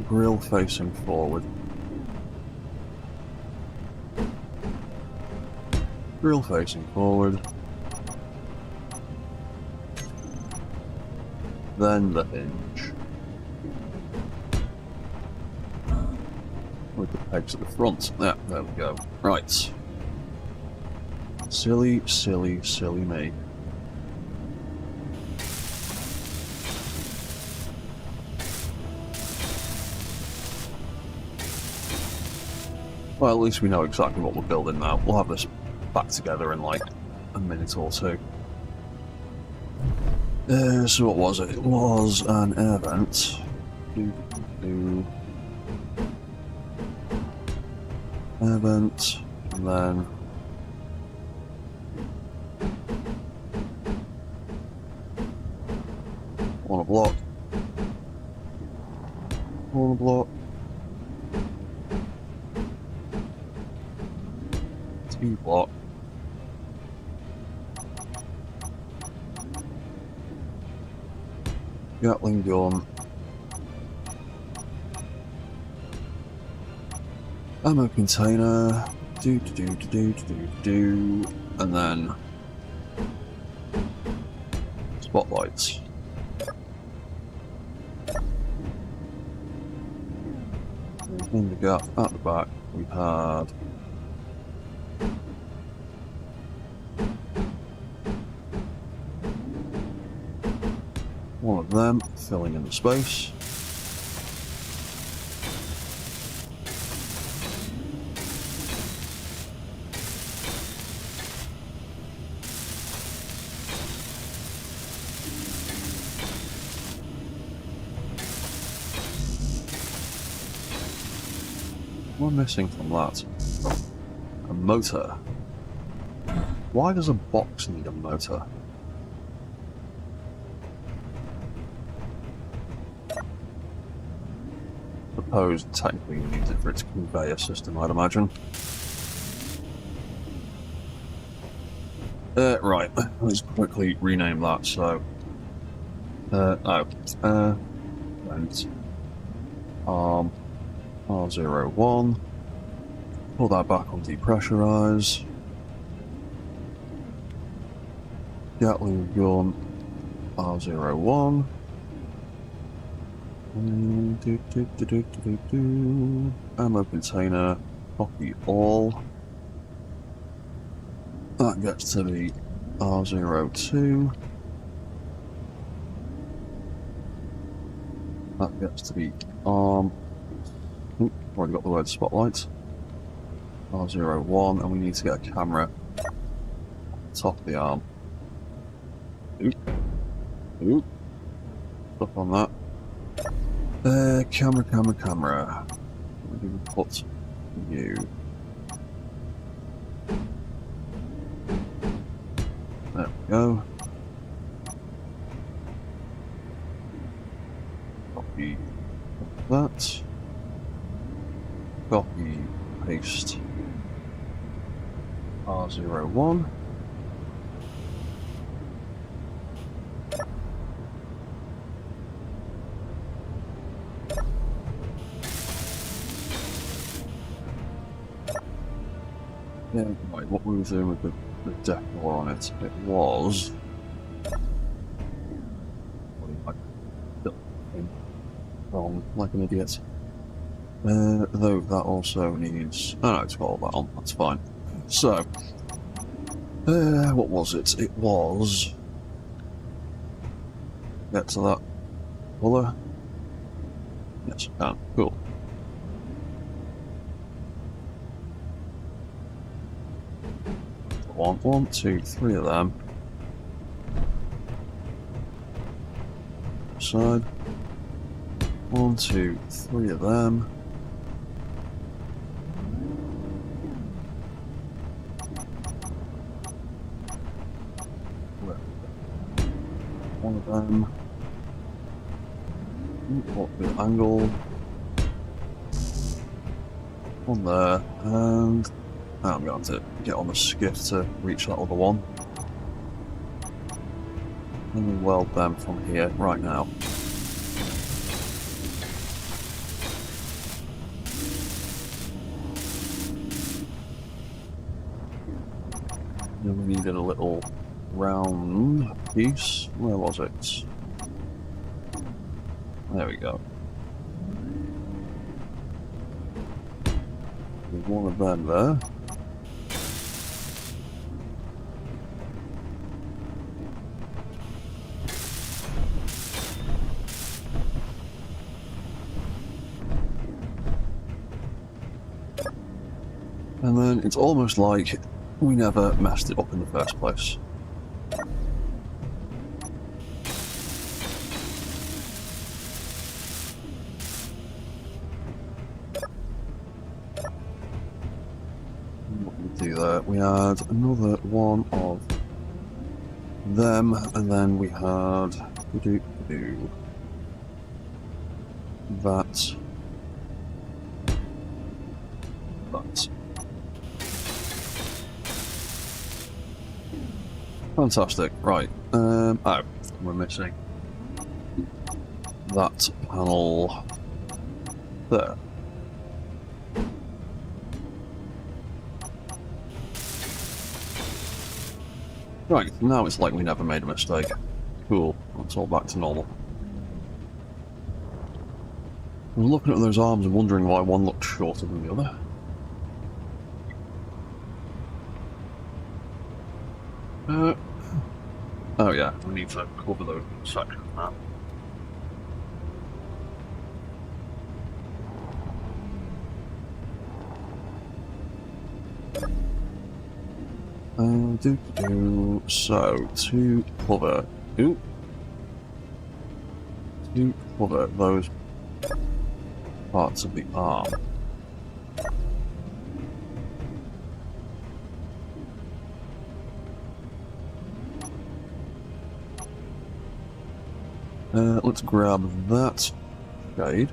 Grill facing forward. Grill facing forward. Then the hinge. With the pegs at the front. Yeah, there we go. Right. Silly me. Well, at least we know exactly what we're building now. We'll have this back together in like a minute or two. So what was it? It was an air vent. Air vent, and then on a block. On a block. 2 block. Gatling gun. Ammo container. And then spotlights. In the gap at the back, we had one of them filling in the space. What am I missing from that? A motor. Why does a box need a motor? Suppose technically you need it for its conveyor system, I'd imagine. Right, let's quickly rename that, so... and R01. Pull that back on depressurize. Gatling gun R01. Ammo container, copy all. That gets to the R02. That gets to the arm. Already got the word spotlight. R01, and we need to get a camera top of the arm. Oop. Up on that. Camera. Where do we put you? There we go. Copy that. Copy, paste R01. Yeah, right, what we were doing with the decor on it, it was... wrong, like an idiot. Though that also needs... oh no, it's got all that on, that's fine. So, what was it? It was... get to that colour. Yes, I can. Cool. One, two, three of them. Side. 1, 2, 3 of them. One of them. What the angle? One there, and I'm going to get on the skiff to reach that other one. Let me weld them from here right now. Then we needed a little round piece. Where was it? There we go. There's one of them there. And then it's almost like we never messed it up in the first place. What did we do there? We had another one of them, and then we had that. Fantastic, right. Oh, we're missing that panel there. Right, now it's like we never made a mistake. Cool, it's all back to normal. I was looking at those arms and wondering why one looked shorter than the other. Oh yeah, we need to cover those sections now. So, to cover those parts of the arm. Let's grab that shade.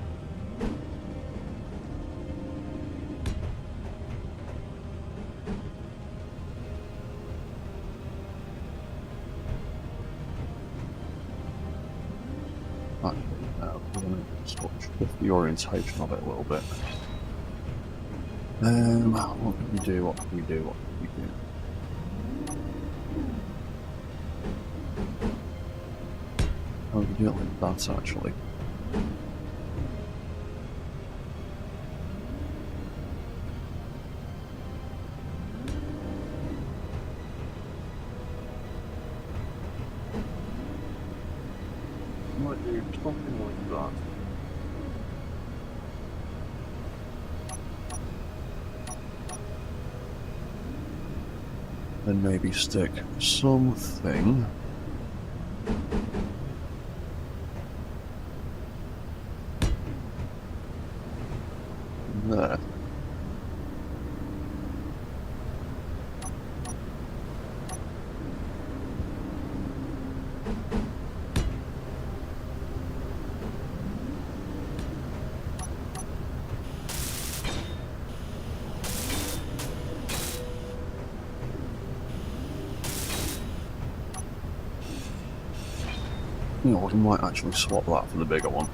Actually, no, we're going to shift the orientation of it a little bit. What can we do? What can we do? What can we do? Oh, we do it like that, actually. Might do something like that. Then maybe stick something there. You know what, we might actually swap that for the bigger one.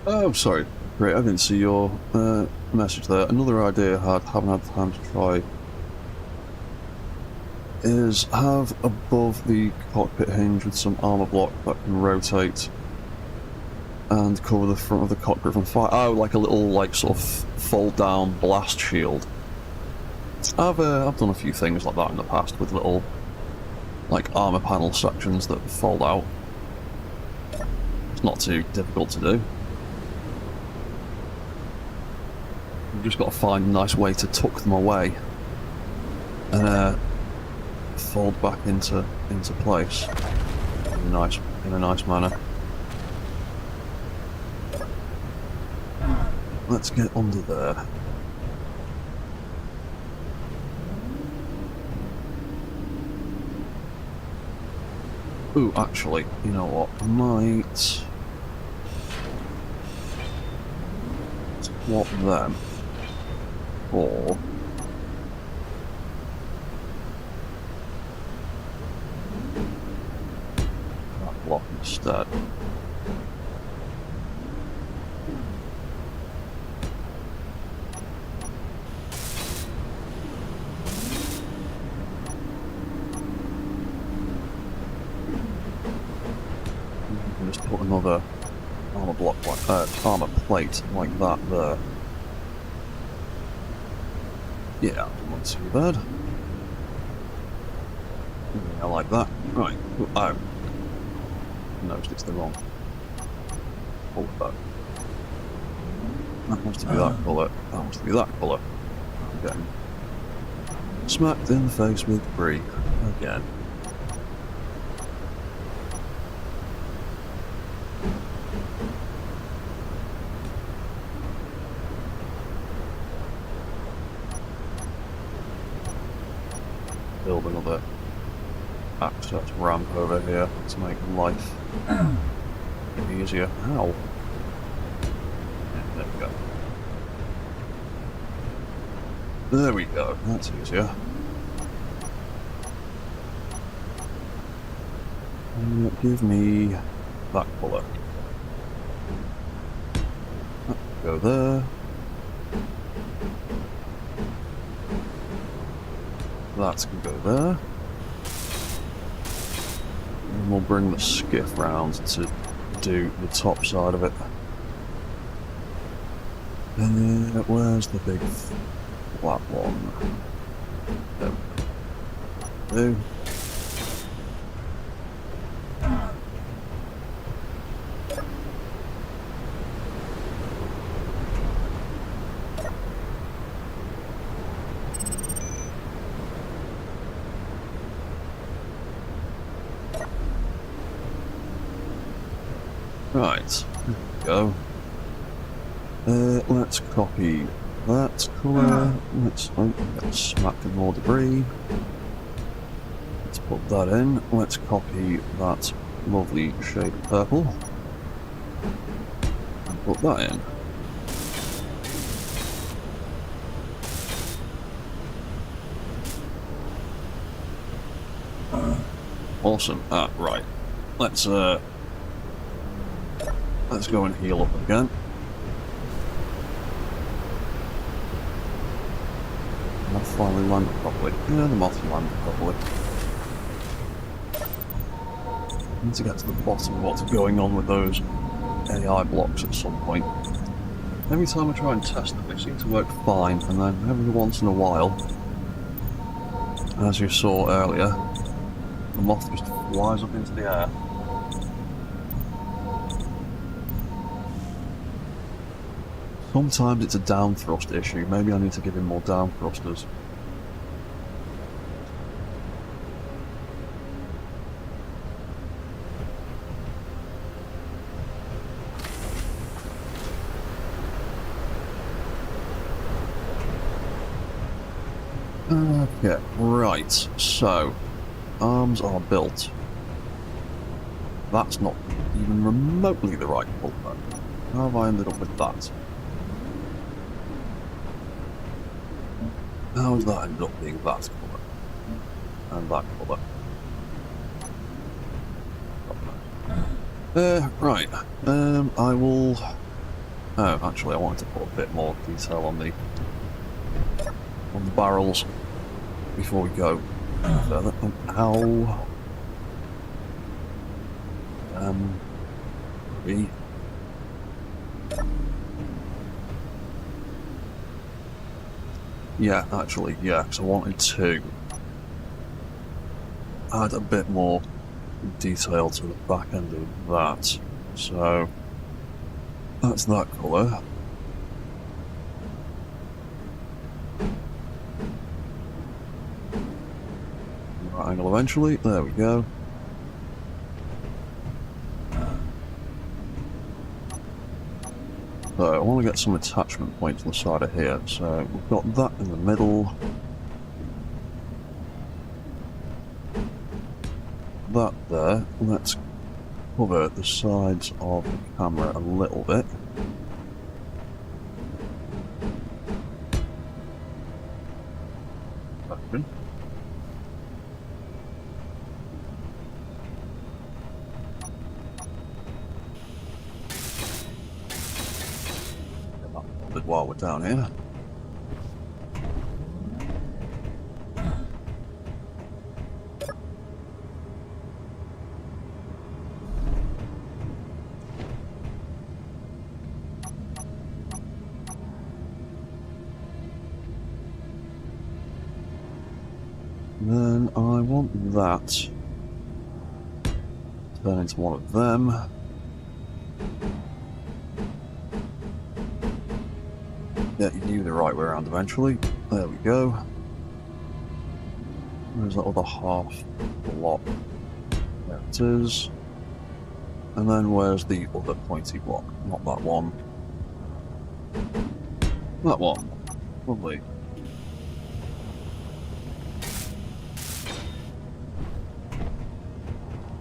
Oh, sorry. Great, I didn't see your message there. Another idea I haven't had time to try is have above the cockpit hinge with some armor block that can rotate and cover the front of the cockpit from fire. Oh, like a little, like, sort of fold down blast shield. I've done a few things like that in the past with little, like, armor panel sections that fold out. It's not too difficult to do. You've just got to find a nice way to tuck them away and fold back into place in a nice manner. Let's get under there. Ooh, actually, you know what? I might swap them for that block instead. Just put another armor block, like armor plate like that there. Yeah, not too bad. I like that. Right. Oh, noticed it's the wrong. Pull it back. That wants to be that colour. That wants to be that colour. Again. Smacked in the face with debris. Again. Build another access ramp over here to make life easier. Ow. Yeah, there we go. There we go. That's easier. Give me that colour. Go there. That can go there. And we'll bring the skiff round to do the top side of it. And then where's the big flat one? There we go. Right, there we go. Let's copy that colour. Let's get smacked with more debris. Let's put that in. Let's copy that lovely shade of purple. And put that in. Awesome. Right. Let's go and heal up again. Moth finally landed properly. Yeah, the moth landed properly. I need to get to the bottom of what's going on with those AI blocks at some point. Every time I try and test them, they seem to work fine, and then every once in a while, as you saw earlier, the moth just flies up into the air. Sometimes it's a down thrust issue. Maybe I need to give him more down thrusters. Okay, right, so arms are built. That's not even remotely the right colour. How have I ended up with that? How has that ended up being that colour? And that colour? Right. I will... Oh, actually I wanted to put a bit more detail on the barrels before we go further. Ow. B. Yeah, actually, yeah, because I wanted to add a bit more detail to the back end of that. So that's that colour. Right angle eventually, there we go. So I want to get some attachment points on the side of here. So we've got that in the middle. That there. Let's cover the sides of the camera a little bit. Get that molded while we're down here. Then I want that to turn into one of them. Get you the right way around eventually. There we go. Where's that other half block? There it is. And then where's the other pointy block? Not that one. That one. Lovely.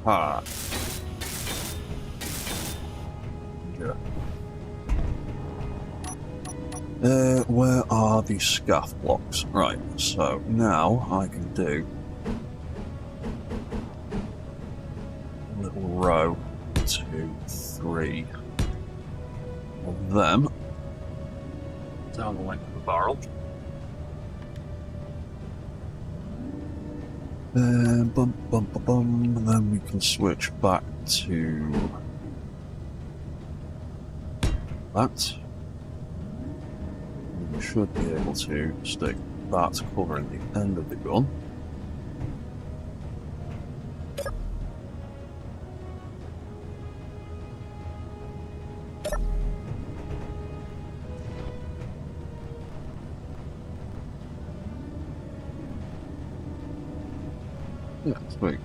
Ah. Yeah. Where are the scaff blocks? Right, so now I can do a little row, 2, 3 of them down the length of the barrel. Bum, bum, bum, bum, and then we can switch back to that. We should be able to stick that covering the end of the gun. Yeah, sweet.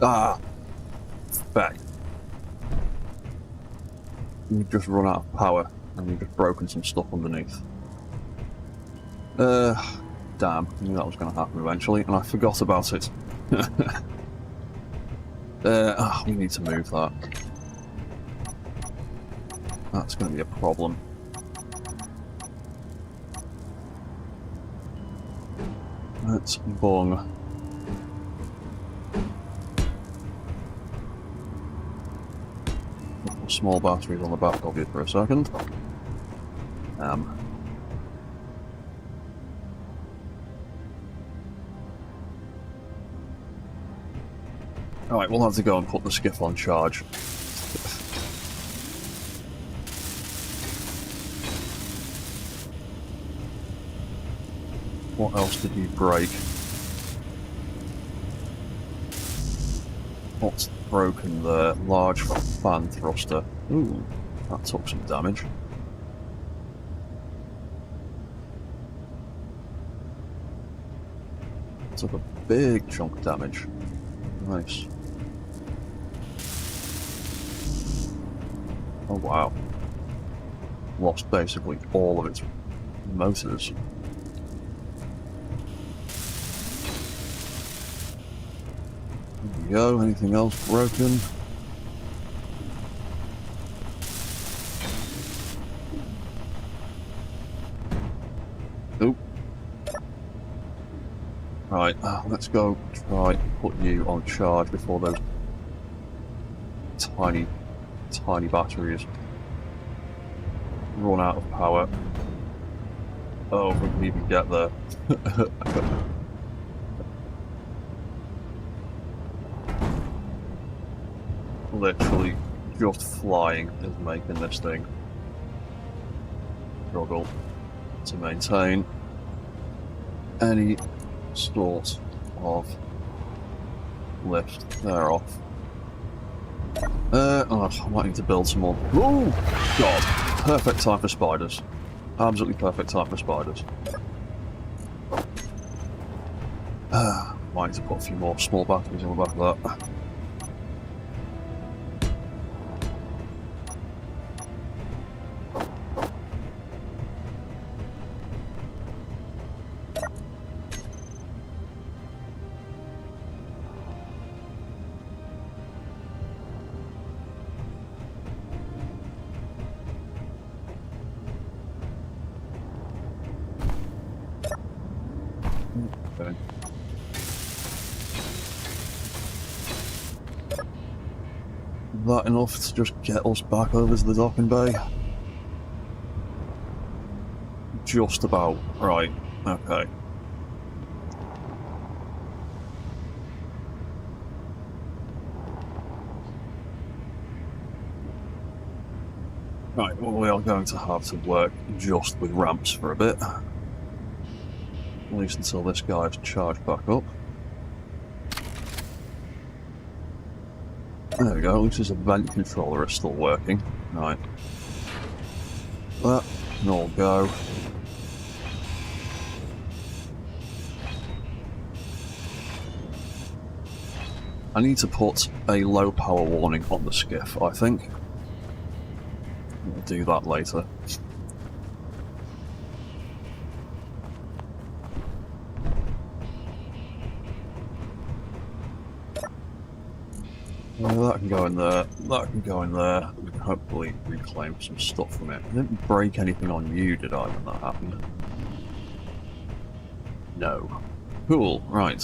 Ah! Back. You've just run out of power, and you've just broken some stuff underneath. Damn, I knew that was going to happen eventually, and I forgot about it. We need to move that. That's going to be a problem. Let's bung. Small batteries on the back of you for a second. Alright, we'll have to go and put the skiff on charge. What else did you break? What's broken there? Large fan thruster. Ooh, that took some damage. Took a big chunk of damage. Nice. Oh wow. Lost basically all of its motors. There we go. Anything else broken? Nope. Right, let's go try and put you on charge before those tiny batteries run out of power. Oh, if we can even get there. Literally, just flying is making this thing struggle to maintain any sort of lift. They're off. I might need to build some more. Oh god! Perfect time for spiders. Absolutely perfect time for spiders. Might need to put a few more small batteries on the back of that. Okay. That enough to just get us back over to the docking bay? Just about. Right, okay. Right, well, we are going to have to work just with ramps for a bit. At least until this guy's charged back up. There we go, at least his event controller is still working. Right. That can all go. I need to put a low power warning on the skiff, I think. We'll do that later. That can go in there, that can go in there. We can hopefully reclaim some stuff from it. I didn't break anything on you, did I, when that happened? No. Cool, right.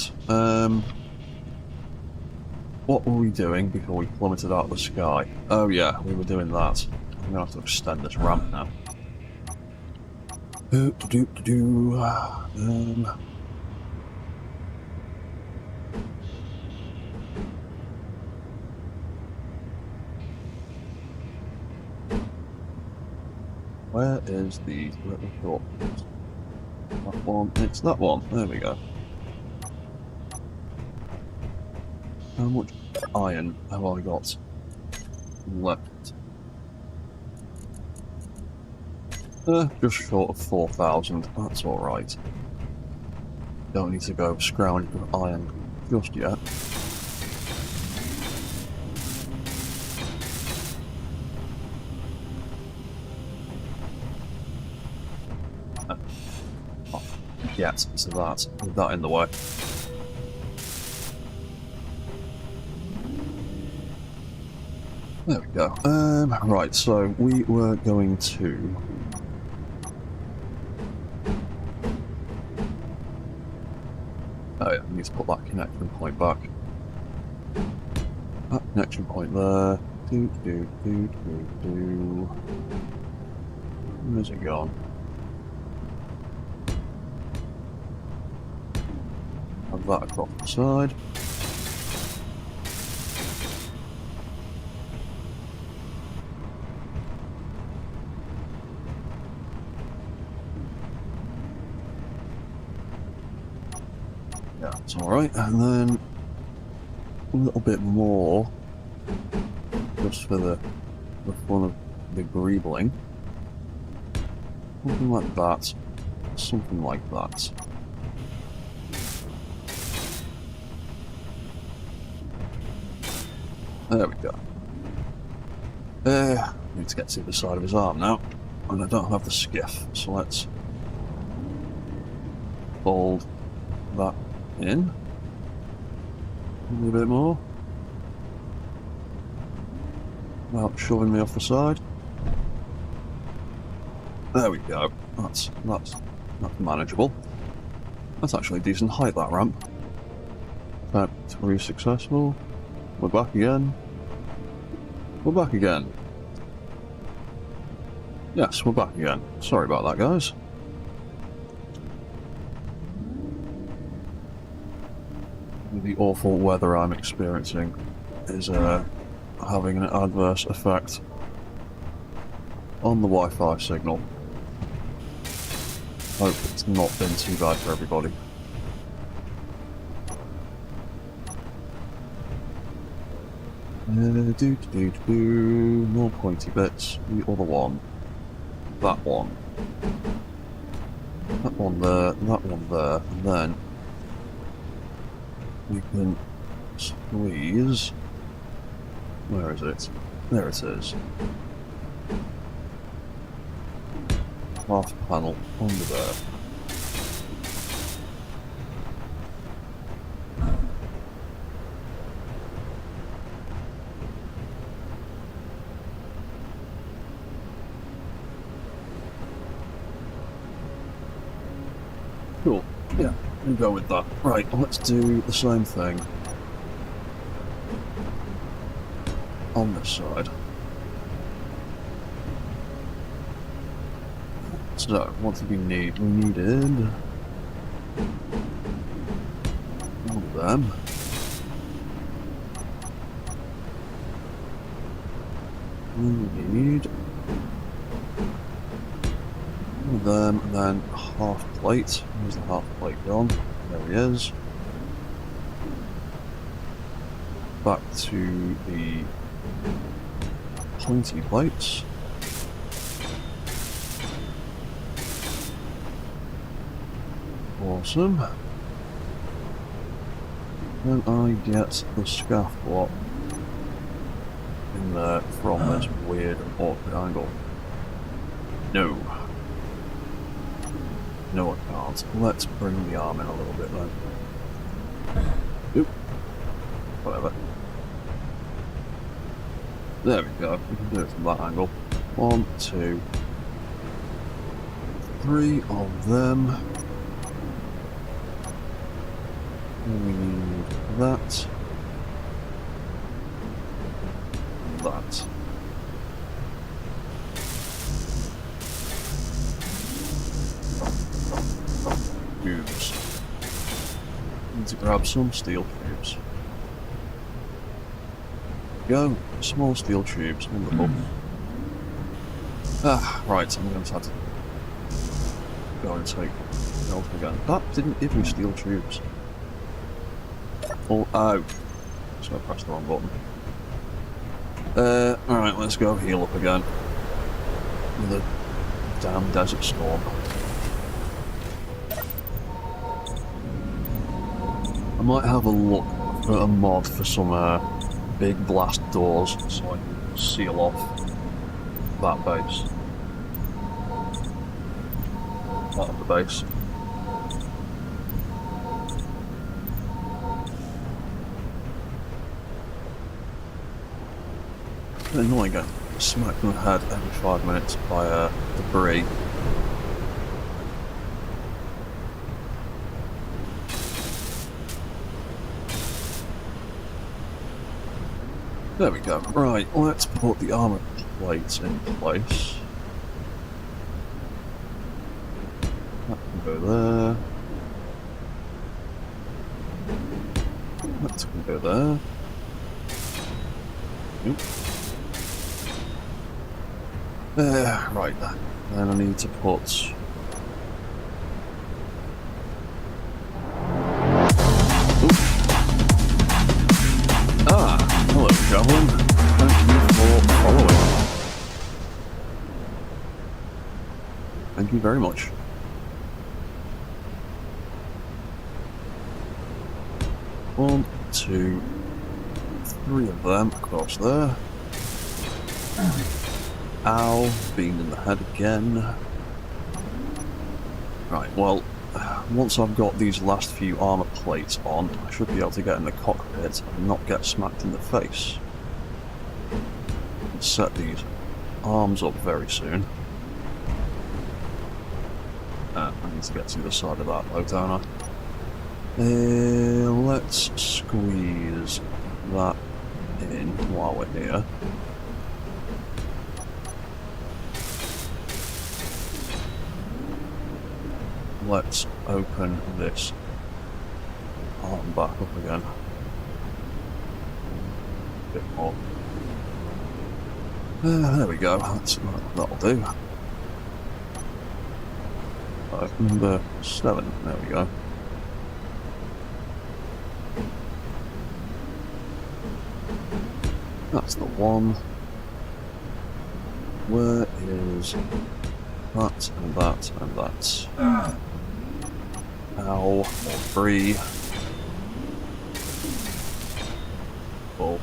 What were we doing before we plummeted out of the sky? Oh yeah, we were doing that. I'm gonna have to extend this ramp now. Where is the little short? That one. It's that one. There we go. How much iron have I got left? Just short of 4,000. That's alright. Don't need to go scrounging for iron just yet. Oh, get to that. With that in the way. There we go. Right, so we were going to... Oh yeah, I need to put that connection point back. That connection point there. Where's it gone? Have that across the side. Yeah, it's alright. And then a little bit more just for the fun of the greebling. Something like that. Something like that. There we go. I need to get to the side of his arm now. And I don't have the skiff, so let's fold that in. A little bit more. Without shoving me off the side. There we go. That's manageable. That's actually a decent height, that ramp. That's very successful. We're back again. We're back again. Yes, we're back again. Sorry about that, guys. The awful weather I'm experiencing is having an adverse effect on the Wi-Fi signal. Hope it's not been too bad for everybody. More pointy bits. The other one. That one. That one there, that one there, and then we can squeeze. Where is it? There it is. Half panel under there. Cool. Yeah, we'll go with that. Right, let's do the same thing on this side. So, what did we need? We needed all of them. We need all of them, and then half plate. Where's the half plate gone? There he is. Back to the pointy plates. Awesome. Then I get the scaff block in there from this weird and awkward angle. No. No, I can't. Let's bring the arm in a little bit then. Oop. Whatever. There we go. We can do it from that angle. 1, 2, 3 of them. We need that. That. Tubes. Need to grab some steel tubes. Go. Small steel tubes. Wonderful. Right. I'm going to have to go and take health again. That didn't give me steel tubes. Oh, ow. So I pressed the wrong button. Alright, let's go heal up again. With a damn desert storm. I might have a look at a mod for some big blast doors so I can seal off that base. part of the base. It's annoying getting smacked in the head every 5 minutes by debris. There we go. Right, let's put the armor plates in place. That can go there. That can go there. Nope. There, right then. Then I need to put... Hello, Javelin. Thank you for following. Thank you very much. One, two, three of them across there. Ow, being in the head again. Right, well, once I've got these last few armor plates on, I should be able to get in the cockpit and not get smacked in the face. Set these arms up very soon. I need to get to the side of that though, don't I? Let's squeeze that in while we're here. Let's open this arm back up again. A bit more. There we go. That'll do. Number 7. There we go. That's the one. Where is that and that and that? Ow, or 3. Oh.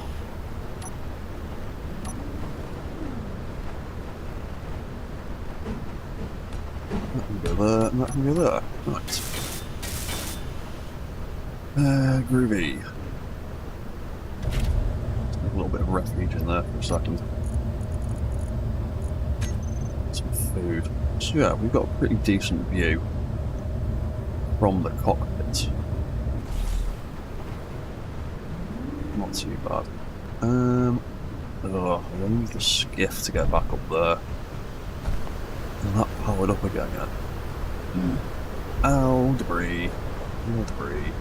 That can go there, and that can go there. Right. Groovy. A little bit of refuge in there for a second. Some food. So yeah, we've got a pretty decent view from the cockpit. Not too bad. I need the skiff to get back up there. And that powered up again yet. Ow, debris. More debris.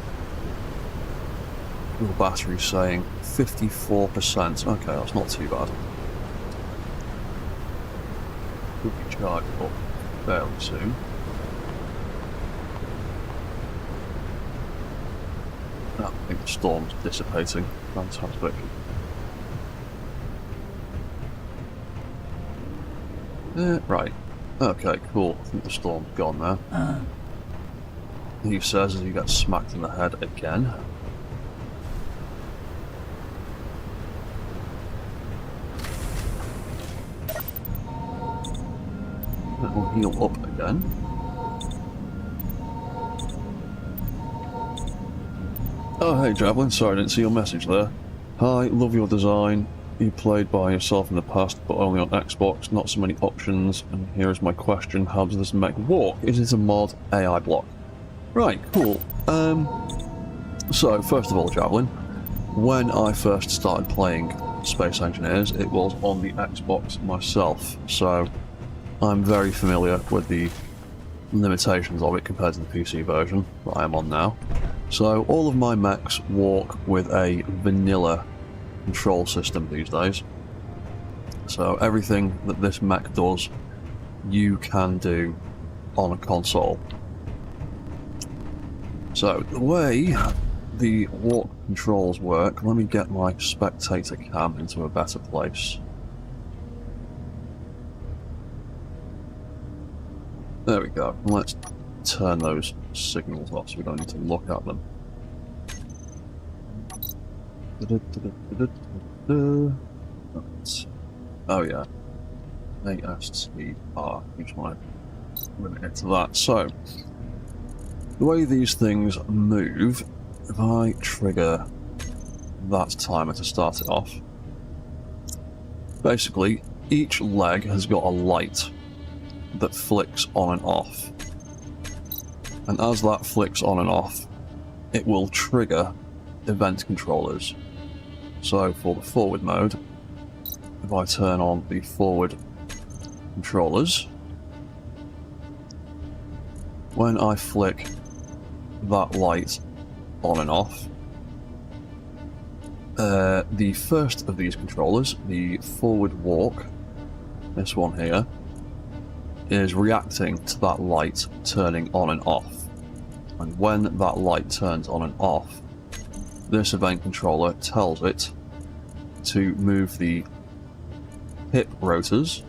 Your battery's saying 54%. Okay, that's not too bad. Could be charged up fairly soon. I think the storm's dissipating. Fantastic. Right. Okay, cool. I think the storm's gone now. He says as he gets smacked in the head again. That will heal up again. Oh, hey Javelin, sorry I didn't see your message there. Hi, love your design. You played by yourself in the past, but only on Xbox, not so many options. And here is my question, how does this mech walk? Is it a mod AI block? Right, cool. So, first of all, Javelin, when I first started playing Space Engineers, it was on the Xbox myself, so I'm very familiar with the limitations of it compared to the PC version that I am on now. So all of my mechs walk with a vanilla control system these days. So everything that this mech does, you can do on a console. So the way the walk controls work, let me get my spectator cam into a better place. There we go. Let's turn those signals off so we don't need to look at them. Oh yeah. AS speed R. Each one. limit it to that. So, the way these things move, if I trigger that timer to start it off, basically each leg has got a light that flicks on and off. And as that flicks on and off, it will trigger event controllers. So for the forward mode, if I turn on the forward controllers, when I flick that light on and off, the first of these controllers, the forward walk, this one here, is reacting to that light turning on and off. And when that light turns on and off, this event controller tells it to move the hip rotors,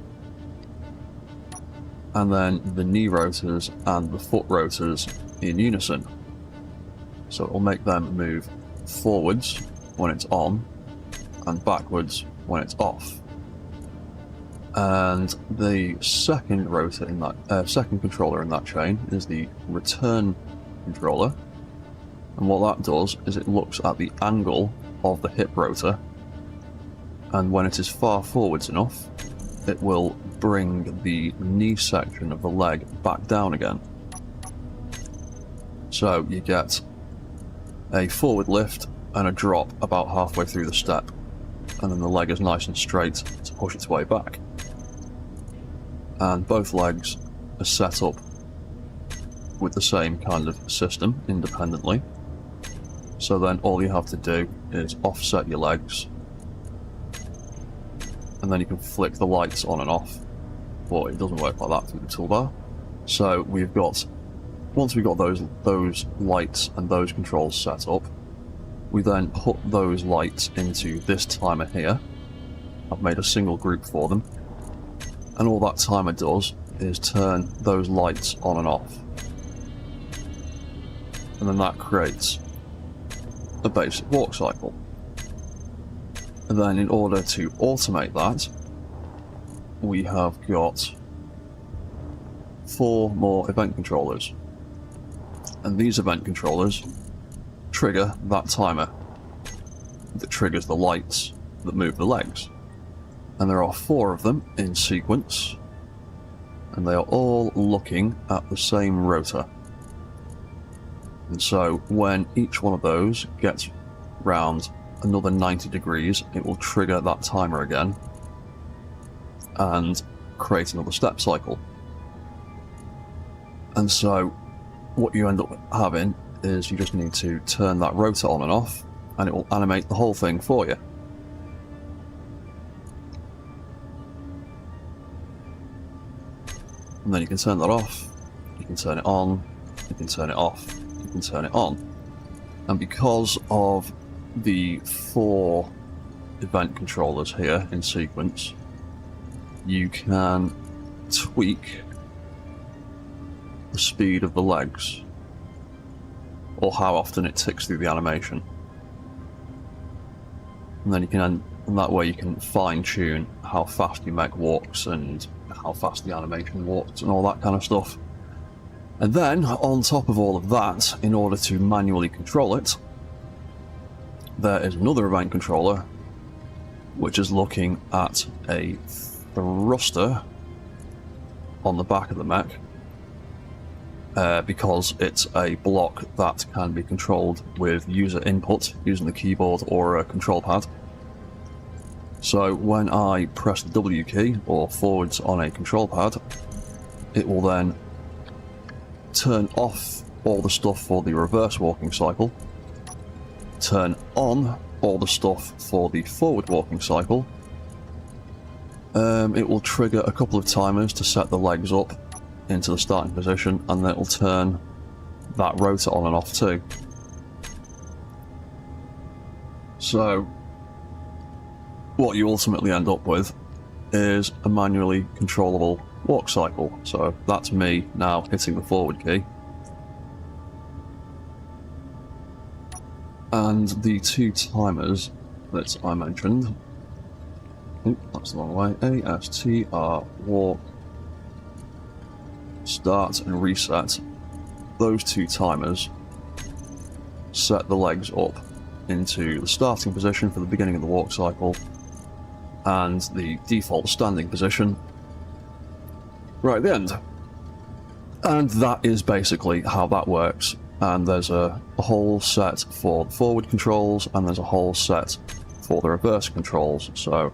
and then the knee rotors and the foot rotors in unison. So it will make them move forwards when it's on and backwards when it's off. And the second rotor in that second controller in that chain is the return controller, and what that does is it looks at the angle of the hip rotor, and when it is far forwards enough, it will bring the knee section of the leg back down again. So you get a forward lift and a drop about halfway through the step, and then the leg is nice and straight to push its way back. And both legs are set up with the same kind of system independently. So then all you have to do is offset your legs, and then you can flick the lights on and off. But it doesn't work like that through the toolbar. So we've got, once we've got those lights and those controls set up, we then put those lights into this timer here. I've made a single group for them, and all that timer does is turn those lights on and off. And then that creates a basic walk cycle. And then in order to automate that, we have got 4 more event controllers. And these event controllers trigger that timer that triggers the lights that move the legs. And there are 4 of them in sequence, and they are all looking at the same rotor. And so when each one of those gets round another 90 degrees, it will trigger that timer again and create another step cycle. And so what you end up having is you just need to turn that rotor on and off, and it will animate the whole thing for you. And then you can turn that off, you can turn it on, you can turn it off, you can turn it on. And because of the 4 event controllers here in sequence, you can tweak the speed of the legs, or how often it ticks through the animation. And then you can, and that way you can fine-tune how fast your mech walks and how fast the animation walks and all that kind of stuff. And then, on top of all of that, in order to manually control it, there is another event controller which is looking at a thruster on the back of the mech, because it's a block that can be controlled with user input using the keyboard or a control pad. So when I press the W key or forwards on a control pad, it will then turn off all the stuff for the reverse walking cycle, turn on all the stuff for the forward walking cycle. It will trigger a couple of timers to set the legs up into the starting position, and then it will turn that rotor on and off too. So what you ultimately end up with is a manually controllable walk cycle. So that's me now hitting the forward key, and the 2 timers that I mentioned, that's the wrong way, ASTR walk start and reset those two timers, set the legs up into the starting position for the beginning of the walk cycle and the default standing position right at the end. And that is basically how that works. And there's a whole set for the forward controls, and there's a whole set for the reverse controls. So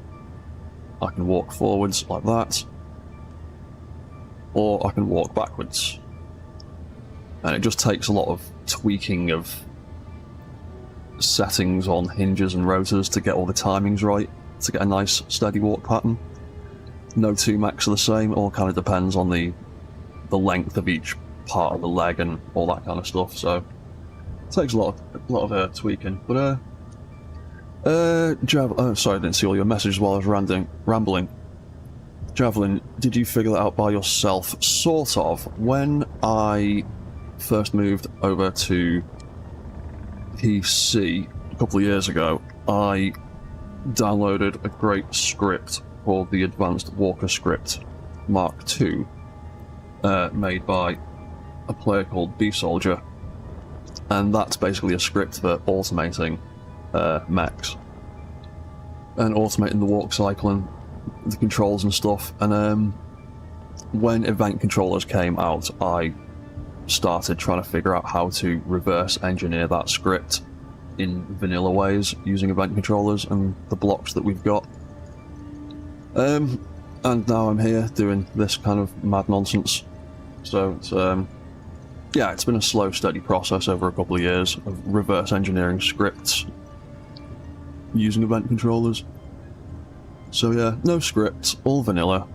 I can walk forwards like that, or I can walk backwards. And it just takes a lot of tweaking of settings on hinges and rotors to get all the timings right, to get a nice steady walk pattern. No two mechs are the same, it all kind of depends on the length of each part of the leg and all that kind of stuff, so it takes a lot of tweaking. But sorry, I didn't see all your messages while I was rambling. Javelin, did you figure that out by yourself? Sort of. When I first moved over to PC a couple of years ago, I downloaded a great script called the Advanced Walker Script Mark II, made by a player called B-Soldier, and that's basically a script for automating mechs and automating the walk cycle and the controls and stuff. And when event controllers came out, I started trying to figure out how to reverse engineer that script in vanilla ways using event controllers and the blocks that we've got. And now I'm here doing this kind of mad nonsense. So it's yeah, it's been a slow, steady process over a couple of years of reverse engineering scripts using event controllers. So yeah, no scripts, all vanilla.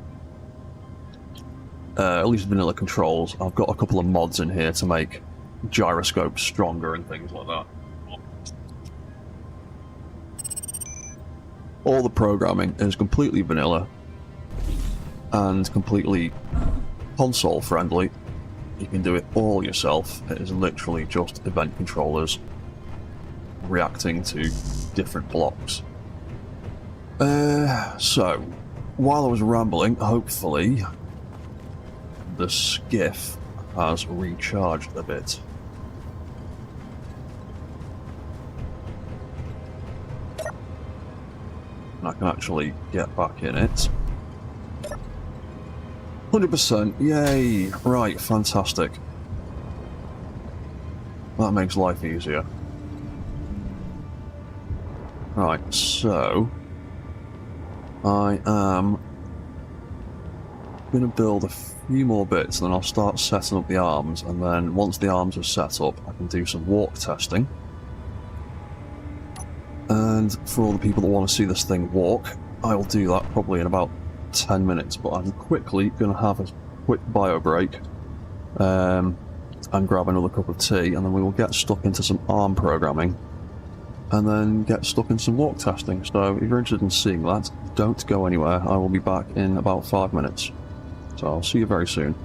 At least vanilla controls. I've got a couple of mods in here to make gyroscopes stronger and things like that. All the programming is completely vanilla and completely console friendly. You can do it all yourself. It is literally just event controllers reacting to different blocks. So, while I was rambling, hopefully the skiff has recharged a bit. And I can actually get back in it. 100%, yay! Right, fantastic. That makes life easier. Right, so I am going to build a few more bits, and then I'll start setting up the arms, and then once the arms are set up, I can do some walk testing. And for all the people that want to see this thing walk, I'll do that probably in about 10 minutes, but I'm quickly going to have a quick bio break and grab another cup of tea, and then we will get stuck into some ARM programming and then get stuck in some walk testing. So if you're interested in seeing that, don't go anywhere. I will be back in about 5 minutes. So I'll see you very soon.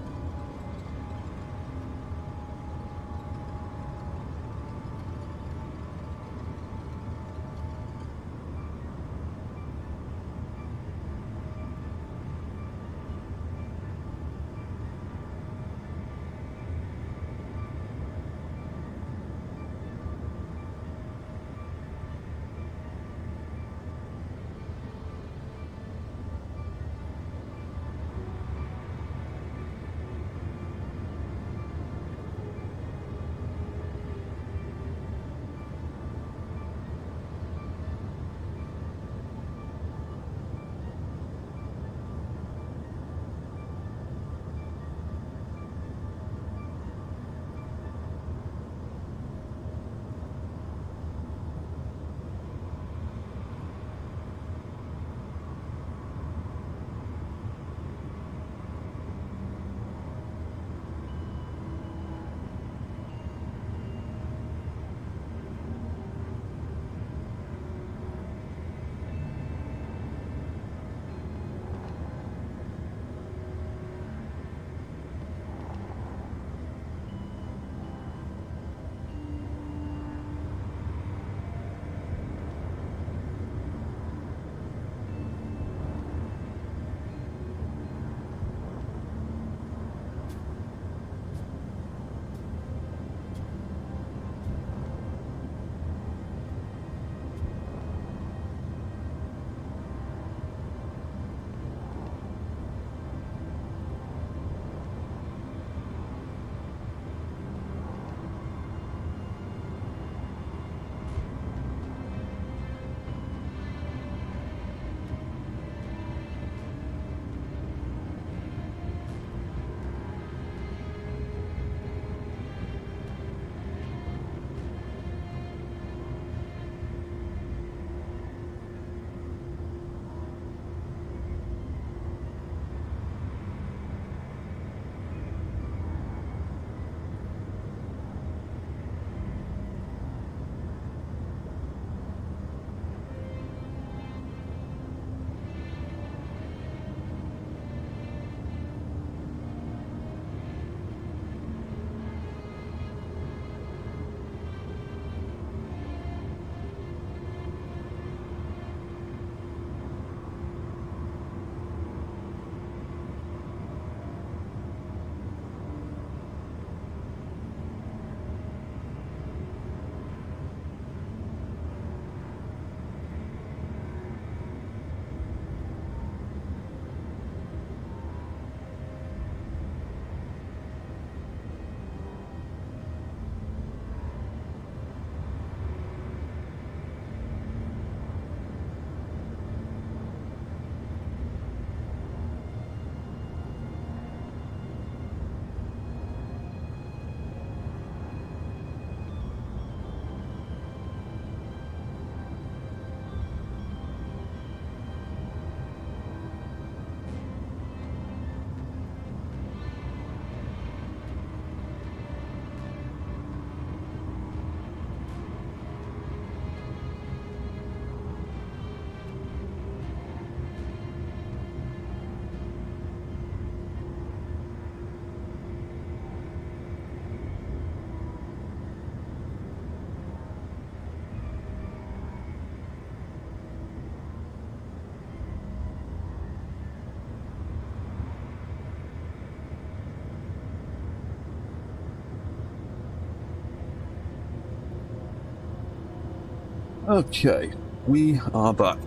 Okay, we are back.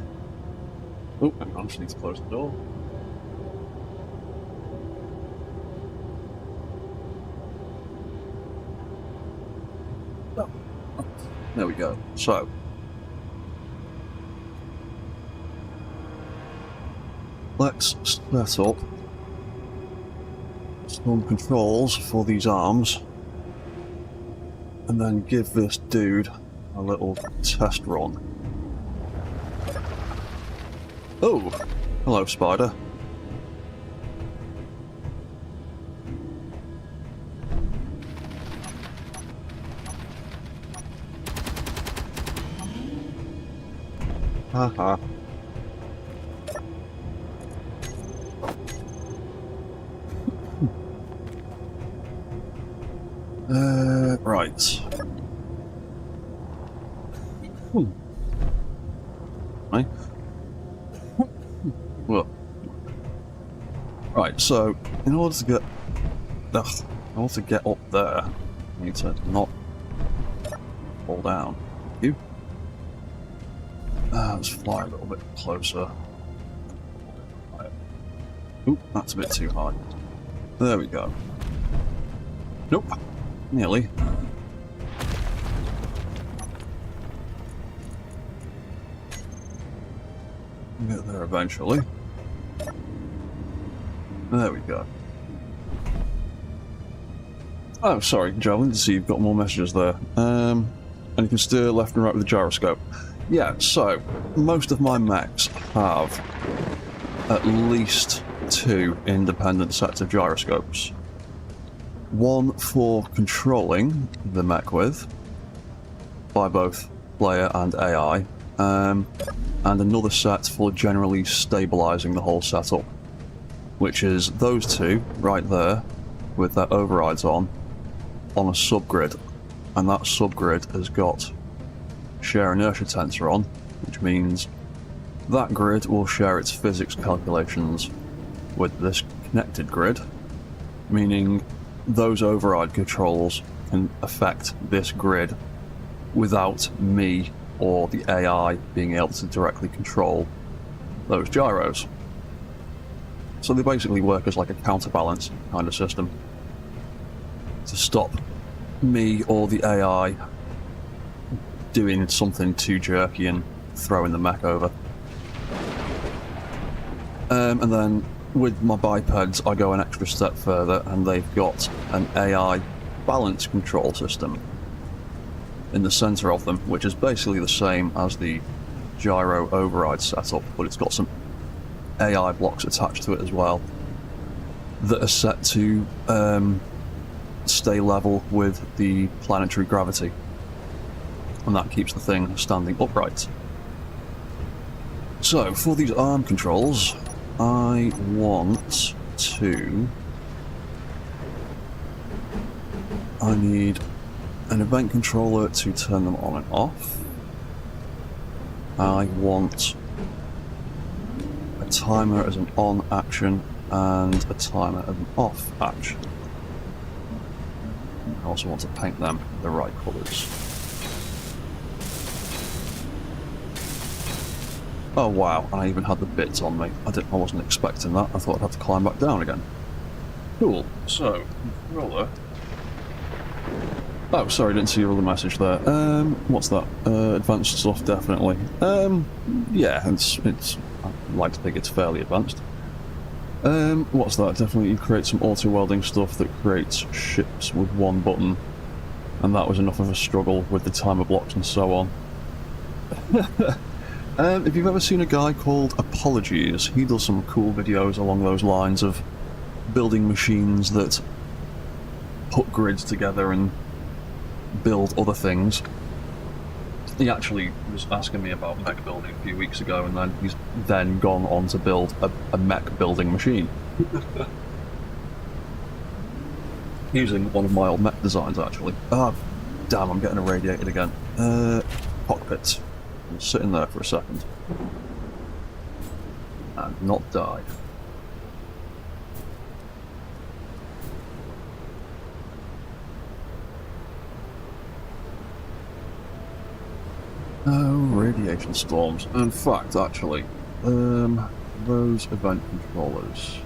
Oh, hang on, I just need to close the door. Oh, there we go. So, let's set up some controls for these arms and then give this dude a little test run. Oh, hello, spider. Haha. Right. Right. Well. Right, so in order to get up there, I need to not fall down. You. Let's fly a little bit closer. Oop, that's a bit too high. There we go. Nope. Nearly. Get there eventually. There we go. Oh, sorry, Joe, I didn't see you've got more messages there. And you can steer left and right with the gyroscope. Yeah, so, most of my mechs have at least 2 independent sets of gyroscopes. One for controlling the mech with, by both player and AI, and another set for generally stabilising the whole setup, which is those 2 right there, with their overrides on a subgrid, and that subgrid has got share inertia tensor on, which means that grid will share its physics calculations with this connected grid, meaning those override controls can affect this grid without me or the AI being able to directly control those gyros. So they basically work as like a counterbalance kind of system to stop me or the AI doing something too jerky and throwing the mech over. And then with my bipeds, I go an extra step further, and they've got an AI balance control system in the center of them, which is basically the same as the gyro override setup, but it's got some AI blocks attached to it as well that are set to stay level with the planetary gravity, and that keeps the thing standing upright. So for these arm controls, I need an event controller to turn them on and off. I want a timer as an on action and a timer as an off action. I also want to paint them the right colours. Oh wow, I even had the bits on me. I wasn't expecting that. I thought I'd have to climb back down again. Cool. So, controller. Oh, sorry, I didn't see your other message there. What's that? Advanced stuff, definitely. Yeah, it's. I'd like to think it's fairly advanced. What's that? Definitely, you create some auto welding stuff that creates ships with one button, and that was enough of a struggle with the timer blocks and so on. If you've ever seen a guy called Apologies, he does some cool videos along those lines of building machines that put grids together and build other things. He actually was asking me about mech building a few weeks ago, and then he's then gone on to build a mech building machine. Using one of my old mech designs, actually. Ah, damn, I'm getting irradiated again. Cockpit. I'll sit in there for a second. And not die. Oh, radiation storms. In fact, actually, those event controllers.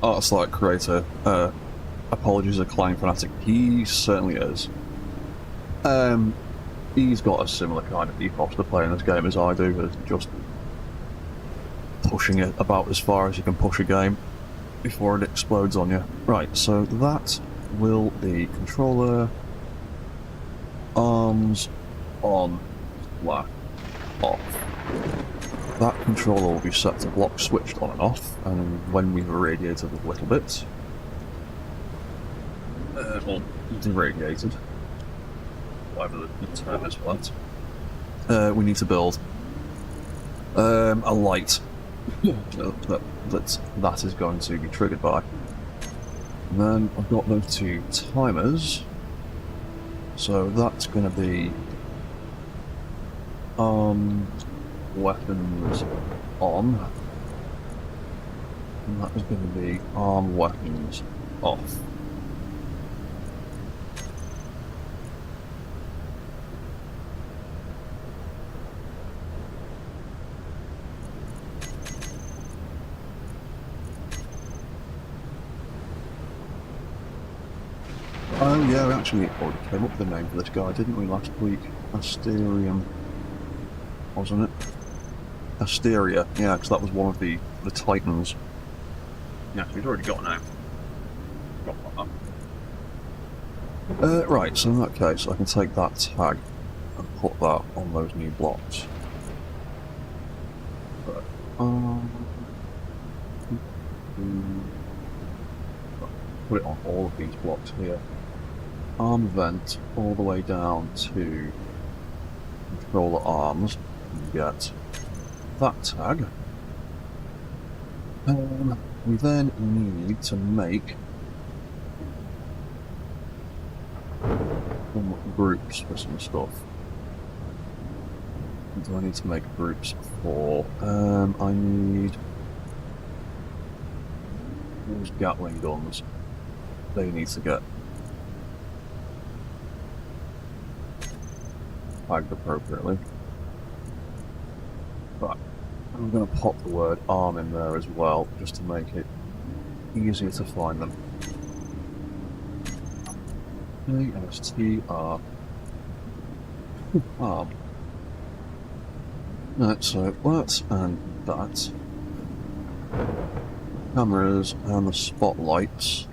Artslight creator, apologies a Klein fanatic, he certainly is. He's got a similar kind of ethos to playing this game as I do, as just pushing it about as far as you can push a game before it explodes on you. Right, so that will be controller, arms, on, black, off. That controller will be set to block switched on and off, and when we've irradiated a little bit, well, deradiated, whatever the term is for that, we need to build a light that is going to be triggered by. And then I've got those two timers, so that's going to be weapons on, and that is going to be arm weapons off. Oh yeah, we actually already came up with the name for this guy, didn't we, last week? Asterium, wasn't it? Asteria, yeah, because that was one of the Titans. Yeah, we've already got an name. Right, so in that case, I can take that tag and put that on those new blocks. But, put it on all of these blocks here. Arm vent all the way down to controller arms. You get that tag. We then need to make some groups for some stuff. What do I need to make groups for? I need those Gatling guns. They need to get tagged appropriately. But I'm going to pop the word arm in there as well, just to make it easier to find them. A-S-T-R arm. Right, so that and that. Cameras and the spotlights.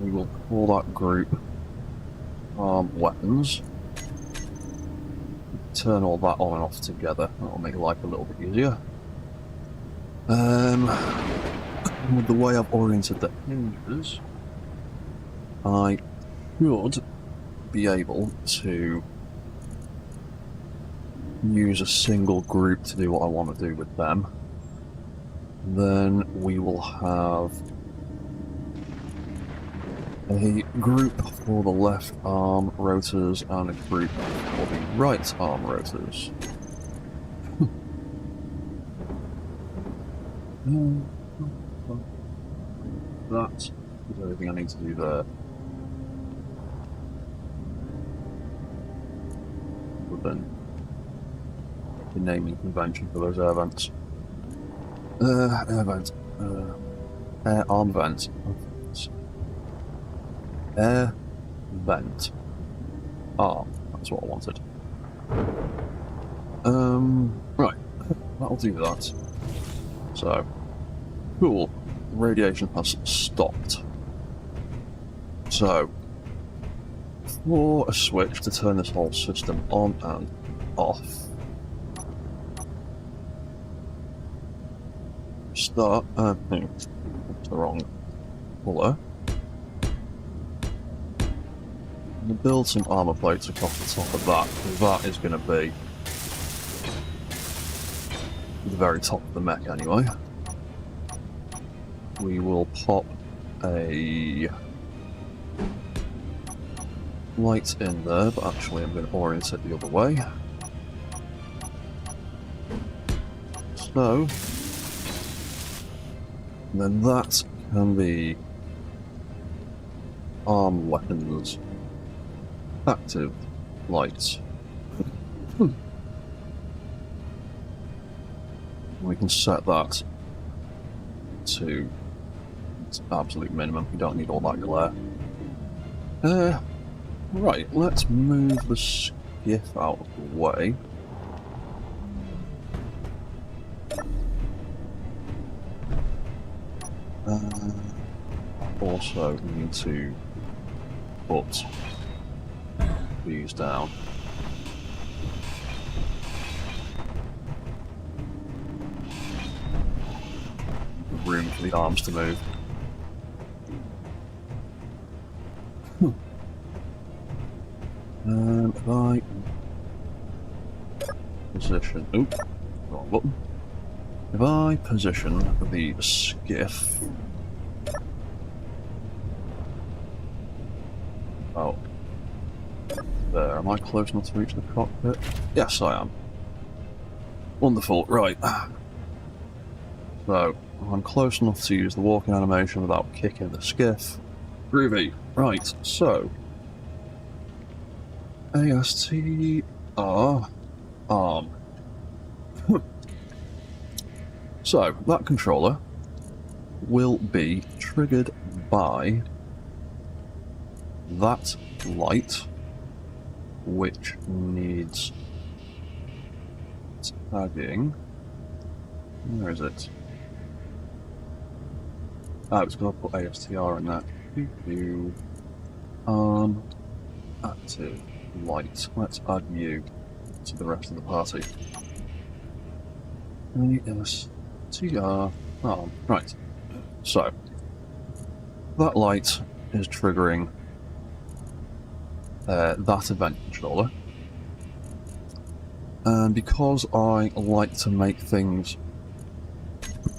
We will call that group arm weapons. Turn all that on and off together. That'll make life a little bit easier. With the way I've oriented the hinges, I should be able to use a single group to do what I want to do with them. Then we will have a group for the left arm rotors and a group for the right arm rotors. That is everything I need to do there. But then the naming convention for those air vents. Air vent. Air arm vent. Air vent arm. That's what I wanted. Right. That'll do that. So, cool. Radiation has stopped. So, for a switch to turn this whole system on and off, start. That's the wrong colour. We'll build some armor plates across the top of that, because that is going to be the very top of the mech anyway. We will pop a light in there, but actually I'm going to orient it the other way. So, then that can be arm weapons, active lights. We can set that to its absolute minimum. We don't need all that glare. Right, let's move the skiff out of the way. Also, we need to put these down. Room for the arms to move. If I position, wrong button. If I position the skiff, oh, there. Am I close enough to reach the cockpit? Yes, I am. Wonderful. Right. So I'm close enough to use the walking animation without kicking the skiff. Groovy. Right. So. ASTR arm. So, that controller will be triggered by that light, which needs tagging. Where is it? Oh, it's going to put ASTR in that. Arm active light. Let's add you to the rest of the party. ASTR arm. Right. So that light is triggering that event controller, and because I like to make things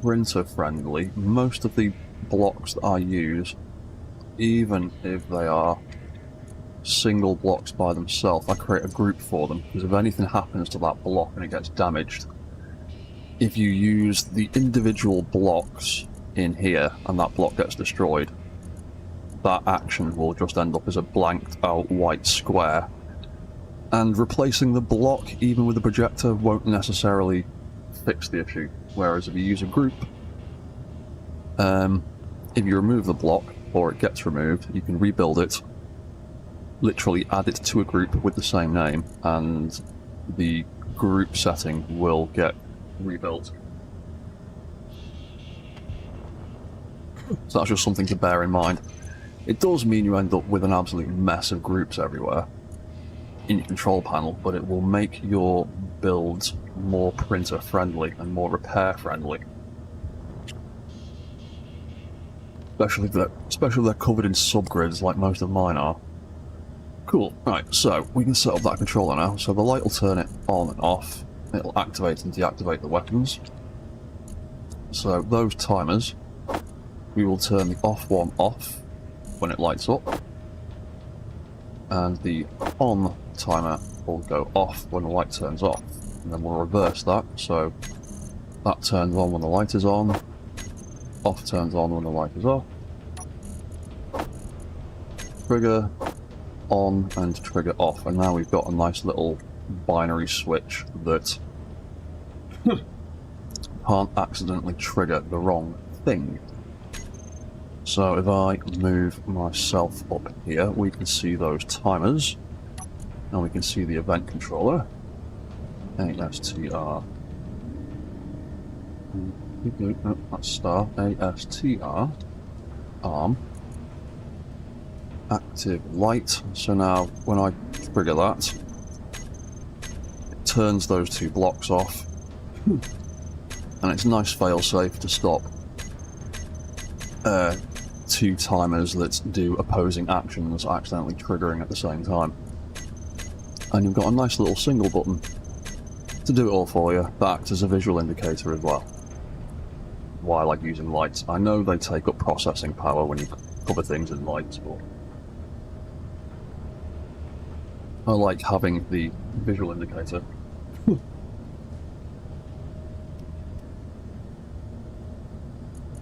printer friendly, most of the blocks that I use, even if they are single blocks by themselves, I create a group for them, because if anything happens to that block and it gets damaged, if you use the individual blocks in here and that block gets destroyed, that action will just end up as a blanked out white square, and replacing the block even with a projector won't necessarily fix the issue. Whereas if you use a group, if you remove the block or it gets removed, you can rebuild it, literally add it to a group with the same name, and the group setting will get rebuilt. So that's just something to bear in mind. It does mean you end up with an absolute mess of groups everywhere in your control panel, but it will make your builds more printer friendly and more repair friendly. Especially if they're covered in subgrids like most of mine are. Cool. Right, so we can set up that controller now. So the light will turn it on and off. It'll activate and deactivate the weapons. So those timers, we will turn the off one off when it lights up, and the on timer will go off when the light turns off, and then we'll reverse that, so that turns on when the light is on, off turns on when the light is off, trigger on and trigger off, and now we've got a nice little binary switch that can't accidentally trigger the wrong thing. So if I move myself up here, we can see those timers, and we can see the event controller. ASTR. No, that's star. ASTR. Arm. Active light. So now when I trigger that, it turns those two blocks off. And it's a nice fail-safe to stop two timers that do opposing actions accidentally triggering at the same time. And you've got a nice little single button to do it all for you, that acts as a visual indicator as well. Why I like using lights. I know they take up processing power when you cover things in lights, but I like having the visual indicator.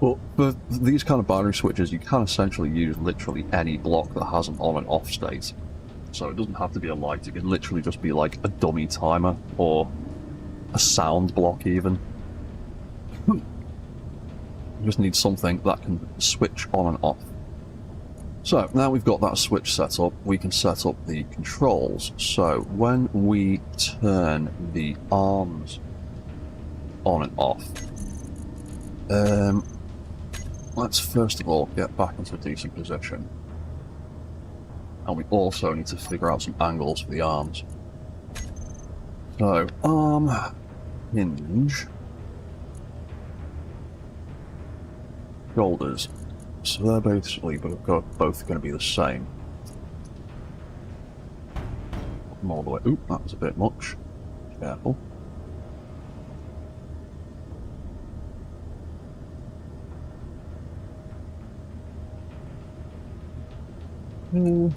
But for these kind of binary switches, you can essentially use literally any block that has an on and off state. So it doesn't have to be a light, it can literally just be like a dummy timer or a sound block even. You just need something that can switch on and off. So now we've got that switch set up, we can set up the controls. So when we turn the arms on and off, let's first of all get back into a decent position. And we also need to figure out some angles for the arms. So, arm, hinge, shoulders. So they're basically both going to be the same. All the way. Oop, that was a bit much. Careful. Don't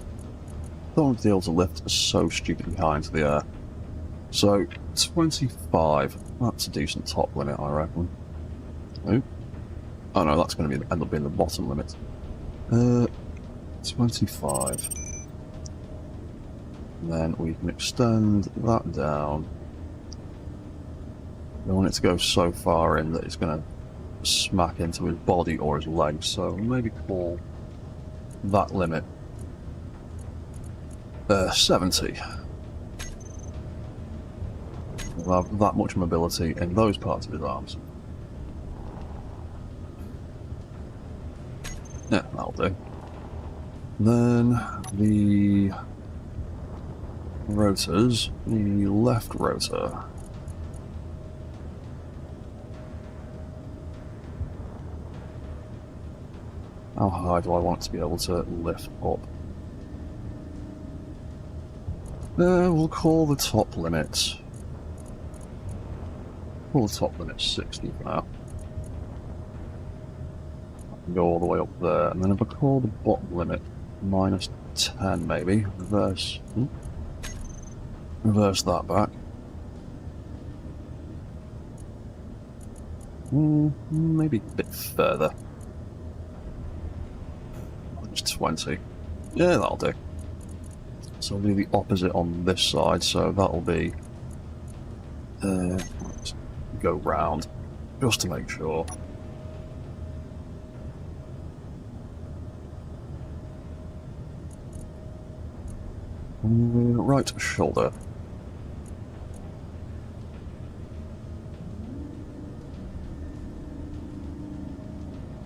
want to be able to lift so stupidly high into the air. So, 25. That's a decent top limit, I reckon. Oop. Oh no, that's going to end up being the bottom limit. 25. And then we can extend that down. We want it to go so far in that it's going to smack into his body or his legs, so maybe call that limit 70. We'll have that much mobility in those parts of his arms. Yeah, that'll do. Then the rotors, the left rotor. How high do I want it to be able to lift up? We'll call the top limit. Call the top limit 60 for now. Go all the way up there, and then if I call the bottom limit minus 10 maybe, reverse that back. Maybe a bit further. Minus 20. Yeah, that'll do. So I'll do the opposite on this side, so that'll be let's go round just to make sure. Right shoulder.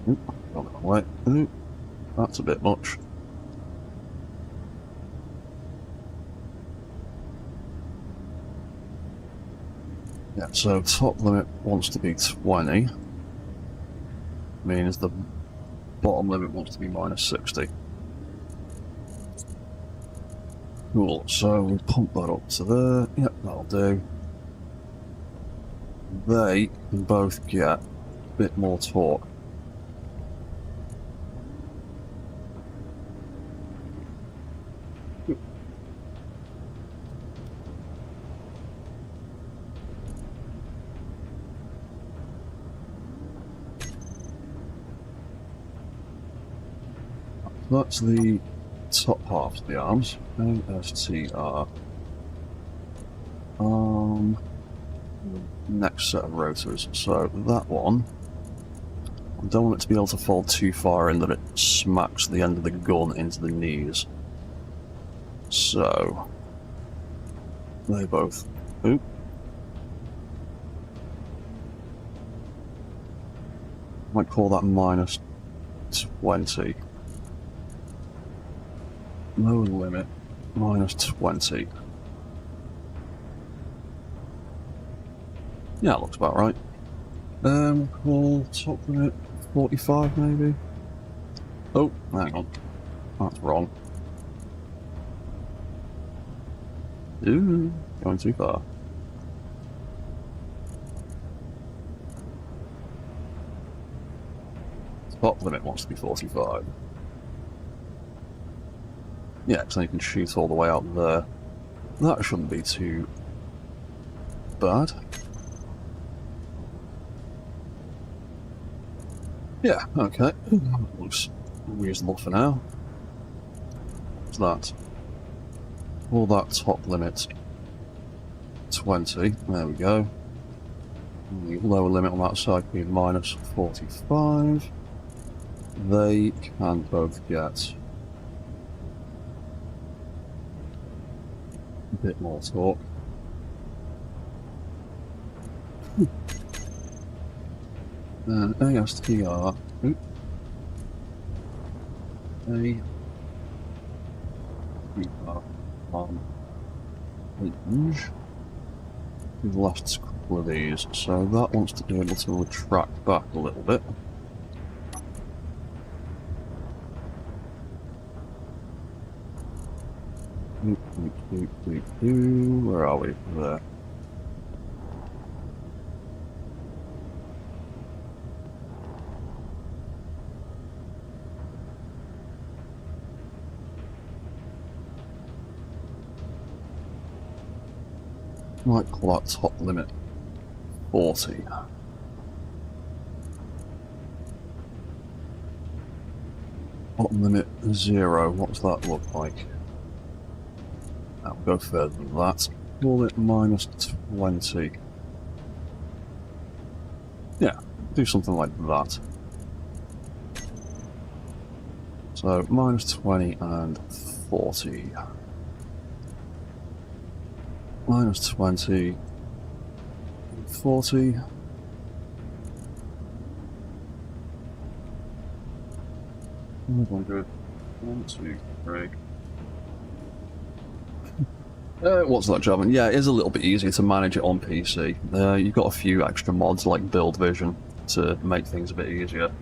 Gone the wrong way. That's a bit much. Yeah, so top limit wants to be 20. Means the bottom limit wants to be minus 60. Cool, so we pump that up to there. Yep, that'll do. They can both get a bit more torque. That's the top half of the arms. ASTR. Next set of rotors. So that one, I don't want it to be able to fall too far in that it smacks the end of the gun into the knees. So they both. Oop. Might call that minus 20. Lower limit, minus 20. Yeah, looks about right. Call top limit 45 maybe? Oh, hang on. That's wrong. Ooh, going too far. Top limit wants to be 45. Yeah, so you can shoot all the way out there. That shouldn't be too bad. Yeah, okay. Looks reasonable for now. What's that? All that top limit 20. There we go. And the lower limit on that side being minus 45. They can both get a bit more torque. And ASTR. Oop. A. Hinge. The last couple of these, so that wants to be able to retract back a little bit. Where are we? There. Might call that top limit 40. Bottom limit 0. What does that look like? That'll go further than that. Call it minus 20. Yeah, do something like that. So minus 20 and 40. Minus 20, 40. 100. 1, 2, 3. What's that, Javin? Yeah, it is a little bit easier to manage it on PC. You've got a few extra mods like Build Vision to make things a bit easier.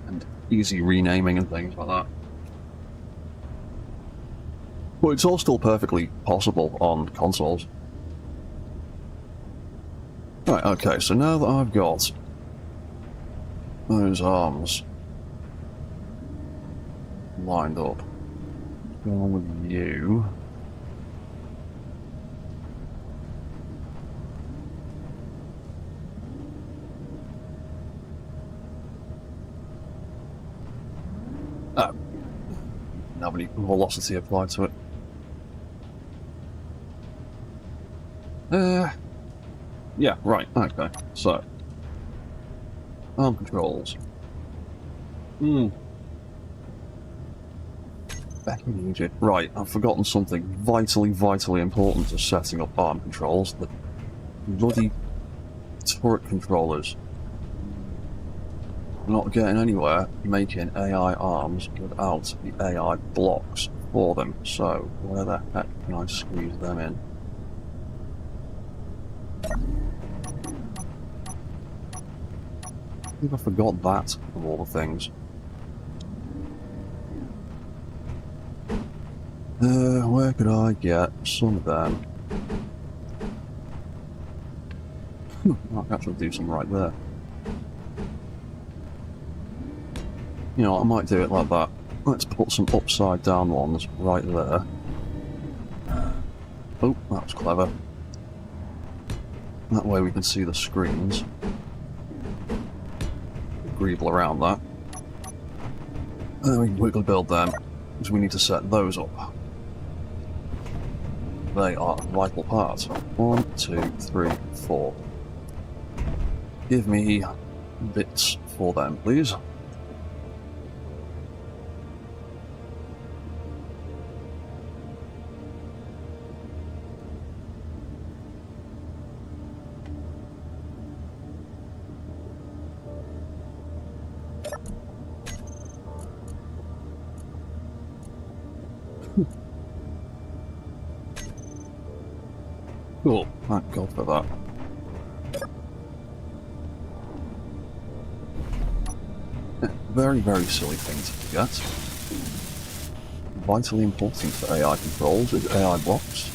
And easy renaming and things like that. But it's all still perfectly possible on consoles. Right, okay, so now that I've got those arms lined up, what's going on with you? Oh, don't have any velocity applied to it. Yeah, right, okay, so arm controls. Back in Egypt. Right, I've forgotten something vitally important to setting up arm controls. The bloody turret controllers. Not getting anywhere making AI arms without the AI blocks for them. So, where the heck can I squeeze them in? I think I forgot that of all the things. Where could I get some of them? I can actually do some right there. You know, I might do it like that. Let's put some upside down ones right there. Oh, that was clever. That way we can see the screens. Greeble around that. And we can quickly build them, because we need to set those up. They are a vital part. 1, 2, 3, 4. Give me bits for them, please. Cool, thank God for that. Very, very silly thing to forget. Vitally important for AI controls is AI blocks.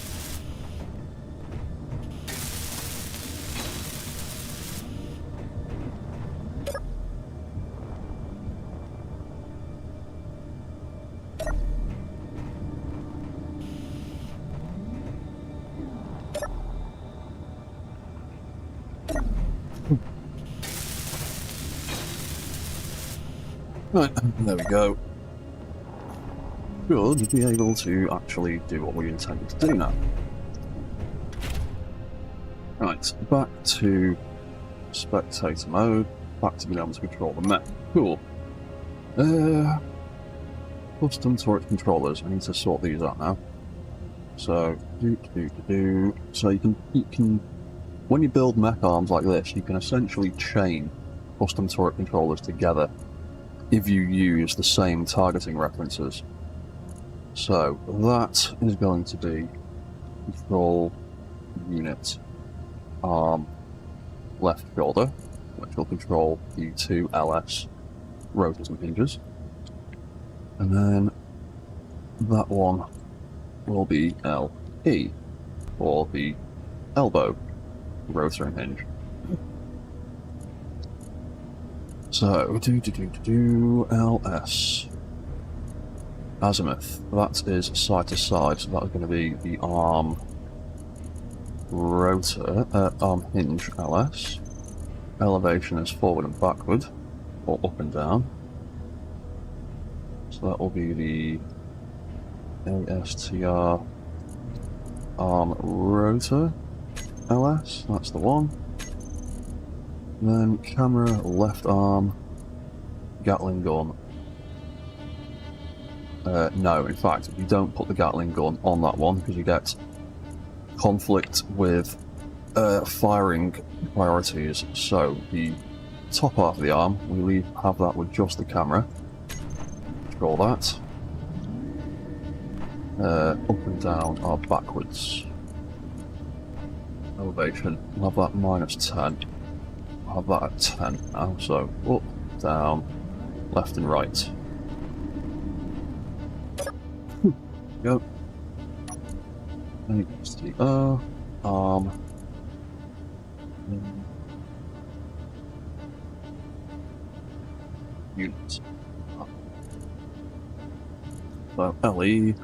Right, there we go. Should be able to actually do what we intended to do now. Right, back to spectator mode, back to being able to control the mech. Cool. Custom turret controllers. I need to sort these out now. So, so you can, when you build mech arms like this, you can essentially chain custom turret controllers together if you use the same targeting references. So that is going to be control unit arm left shoulder, which will control the two LS rotors and hinges. And then that one will be LE for the elbow rotor and hinge. So LS azimuth, that is side to side, so that is going to be the arm rotor, arm hinge LS. Elevation is forward and backward, or up and down. So that will be the ASTR arm rotor LS, that's the one. And then camera left arm Gatling gun. No, in fact, you don't put the Gatling gun on that one because you get conflict with firing priorities. So the top half of the arm, we have that with just the camera. Control that. Up and down are backwards. Elevation, we'll have that -10. I'll have that at 10 now, so up, down, left and right. Go. ASTR, arm. Unit. So LE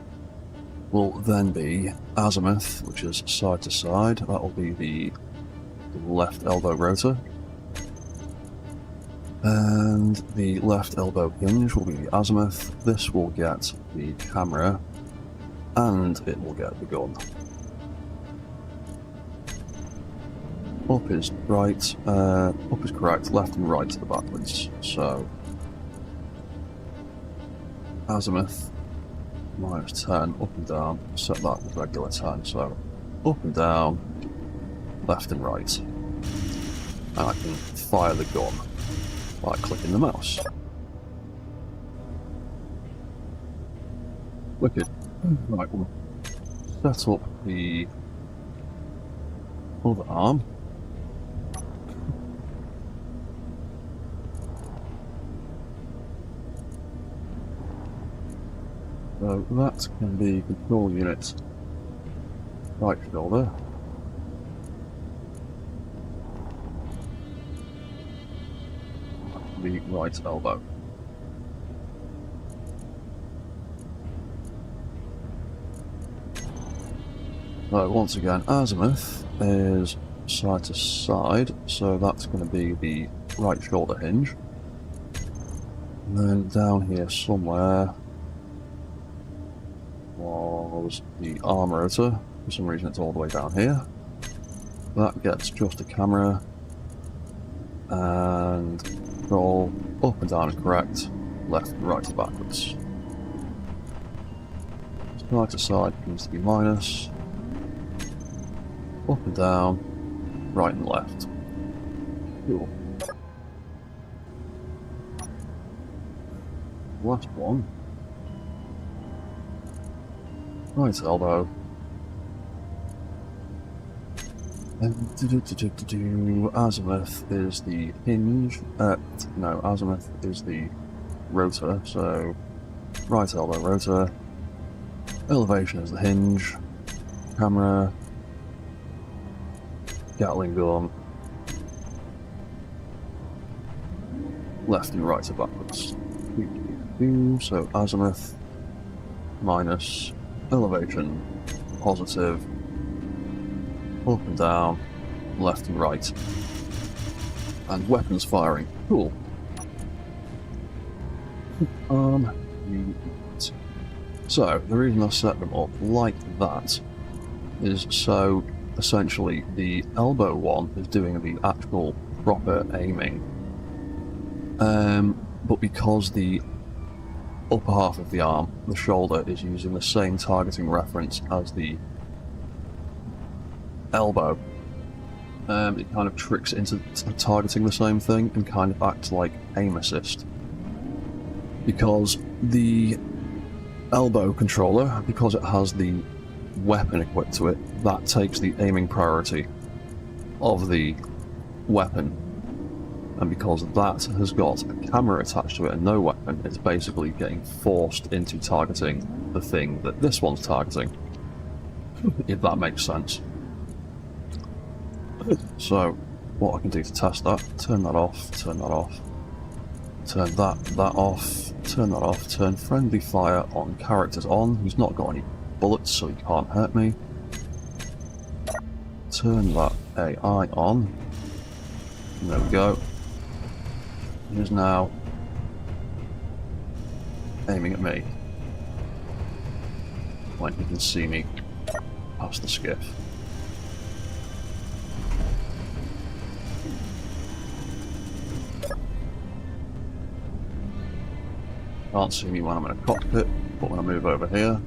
will then be azimuth, which is side to side. That will be the left elbow rotor. And the left elbow hinge will be the azimuth. This will get the camera, and it will get the gun. Up is right, up is correct, left and right are the backwards. So, azimuth, -10, up and down, set that with regular 10, so up and down, left and right. And I can fire the gun by clicking the mouse. Wicked. Right, we'll set up the other arm. So that can be control unit right shoulder. The right elbow. So once again, azimuth is side to side, so that's going to be the right shoulder hinge. And then down here somewhere was the arm rotor. For some reason it's all the way down here. That gets just a camera and control up and down and correct, left and right and backwards. Side to side needs to be minus, up and down, right and left. Cool. Last one. Right elbow. And azimuth is the hinge. No, azimuth is the rotor. So right elbow rotor. Elevation is the hinge. Camera. Gatling gun. Left and right are backwards. So azimuth minus elevation positive. Up and down, left and right. And weapons firing. Cool. arm unit. So the reason I set them up like that is so essentially the elbow one is doing the actual proper aiming, but because the upper half of the arm, the shoulder, is using the same targeting reference as the elbow, it kind of tricks into targeting the same thing and kind of acts like aim assist. Because the elbow controller, because it has the weapon equipped to it, that takes the aiming priority of the weapon. And because that has got a camera attached to it and no weapon, it's basically getting forced into targeting the thing that this one's targeting. If that makes sense. So, what I can do to test that, turn that off, turn that off, turn that off, turn that off, turn friendly fire on characters on, who's not got any bullets so he can't hurt me. Turn that AI on. And there we go. He is now aiming at me when he can see me past the skiff. Can't see me when I'm in a cockpit, but when I move over here,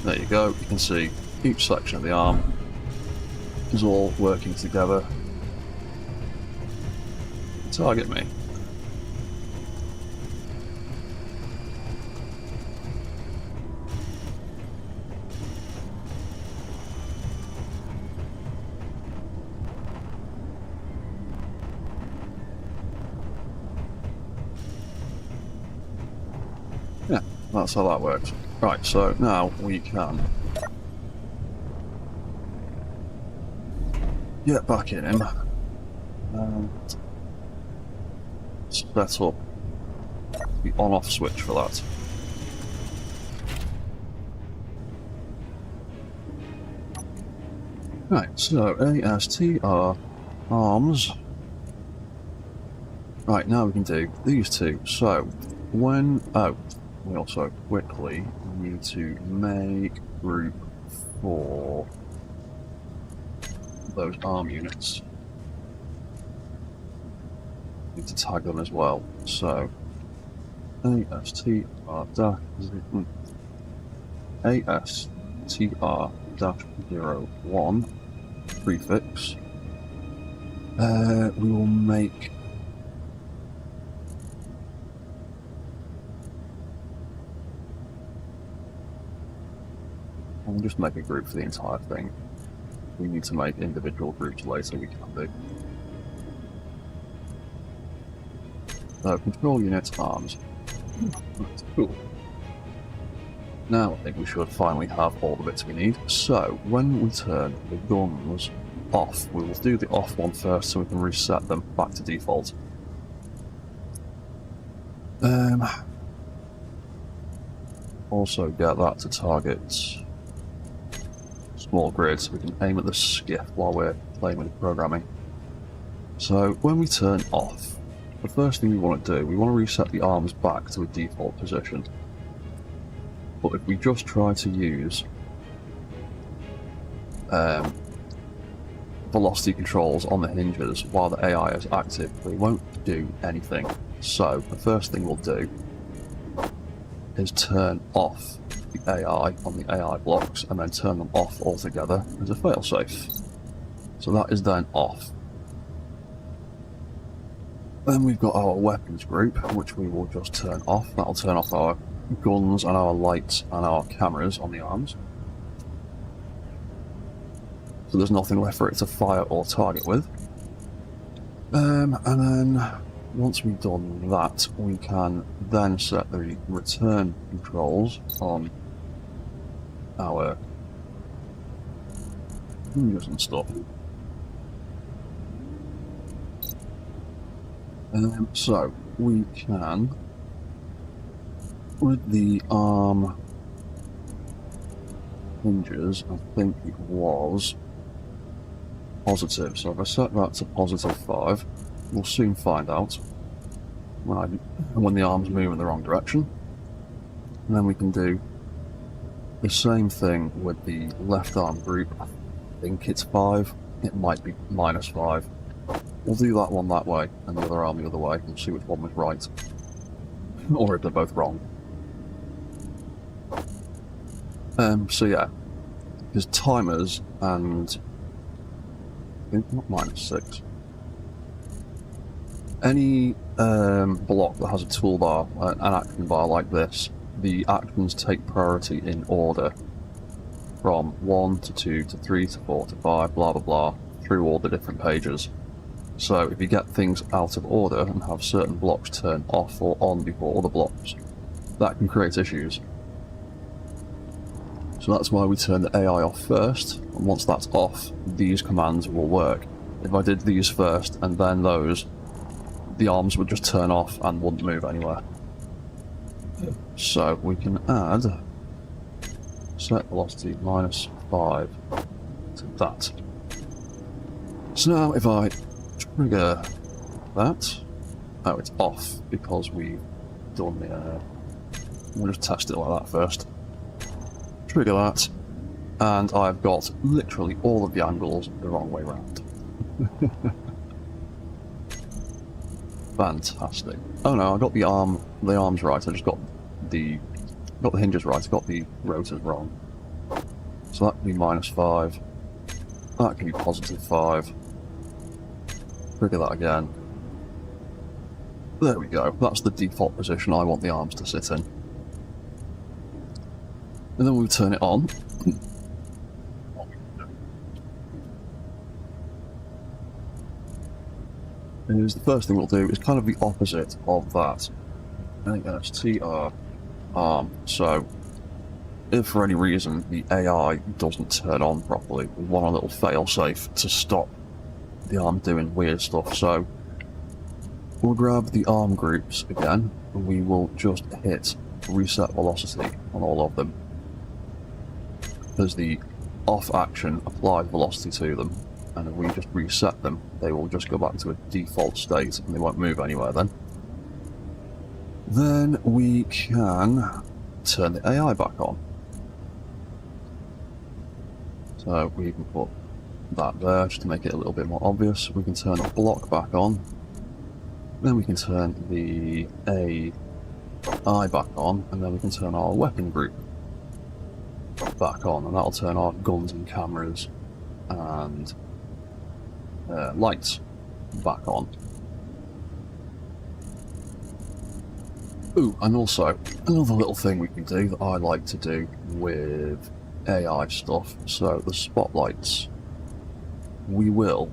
there you go, you can see each section of the arm is all working together to target me. Yeah, that's how that works. Right, so now we can get back in him and set up the on-off switch for that. Right, so ASTR arms. Right, now we can do these two. So when we also quickly need to make group for those arm units. Need to tag them as well. So ASTR-01 prefix. We will make we'll just make a group for the entire thing. We need to make individual groups later, we can do. So, control units, arms. That's cool. Now I think we should finally have all the bits we need. So, when we turn the guns off, we will do the off one first so we can reset them back to default. Also get that to target small grid so we can aim at the skiff while we're playing with programming. So when we turn off, the first thing we want to do, we want to reset the arms back to a default position. But if we just try to use velocity controls on the hinges while the AI is active, we won't do anything. So the first thing we'll do is turn off the AI on the AI blocks and then turn them off altogether as a failsafe. So that is then off. Then we've got our weapons group, which we will just turn off. That'll turn off our guns and our lights and our cameras on the arms. So there's nothing left for it to fire or target with. And then once we've done that, we can then set the return controls on our hinges and stuff. So we can, with the arm hinges, I think it was positive. So if I set that to +5, we'll soon find out. when the arms move in the wrong direction. And then we can do the same thing with the left arm group. I think it's 5. It might be -5. We'll do that one that way and the other arm the other way and see which one was right. Or if they're both wrong. So yeah, there's timers and I think not -6. Any block that has a toolbar, an action bar like this, the actions take priority in order from 1 to 2 to 3 to 4 to 5, blah blah blah, through all the different pages. So if you get things out of order and have certain blocks turn off or on before other blocks, that can create issues. So that's why we turn the AI off first, and once that's off, these commands will work. If I did these first and then those, the arms would just turn off and wouldn't move anywhere. So we can add set velocity -5 to that. So now if I trigger that, oh, it's off because we've done the, we'll just test it like that first. Trigger that, and I've got literally all of the angles the wrong way round. Fantastic. Oh no, I got the arms right. I just got the hinges right. I got the rotors wrong. So that can be -5. That can be +5. Trigger that again. There we go. That's the default position I want the arms to sit in. And then we turn it on. Is the first thing we'll do is kind of the opposite of that. I think that's TR arm. So if for any reason the AI doesn't turn on properly, we want a little fail-safe to stop the arm doing weird stuff. So we'll grab the arm groups again, and we will just hit reset velocity on all of them. As the off action applied velocity to them, and if we just reset them, they will just go back to a default state and they won't move anywhere then. Then we can turn the AI back on. So we can put that there just to make it a little bit more obvious. We can turn the block back on. Then we can turn the AI back on, and then we can turn our weapon group back on, and that'll turn our guns and cameras and lights back on. Ooh, and also another little thing we can do that I like to do with AI stuff. So the spotlights, we will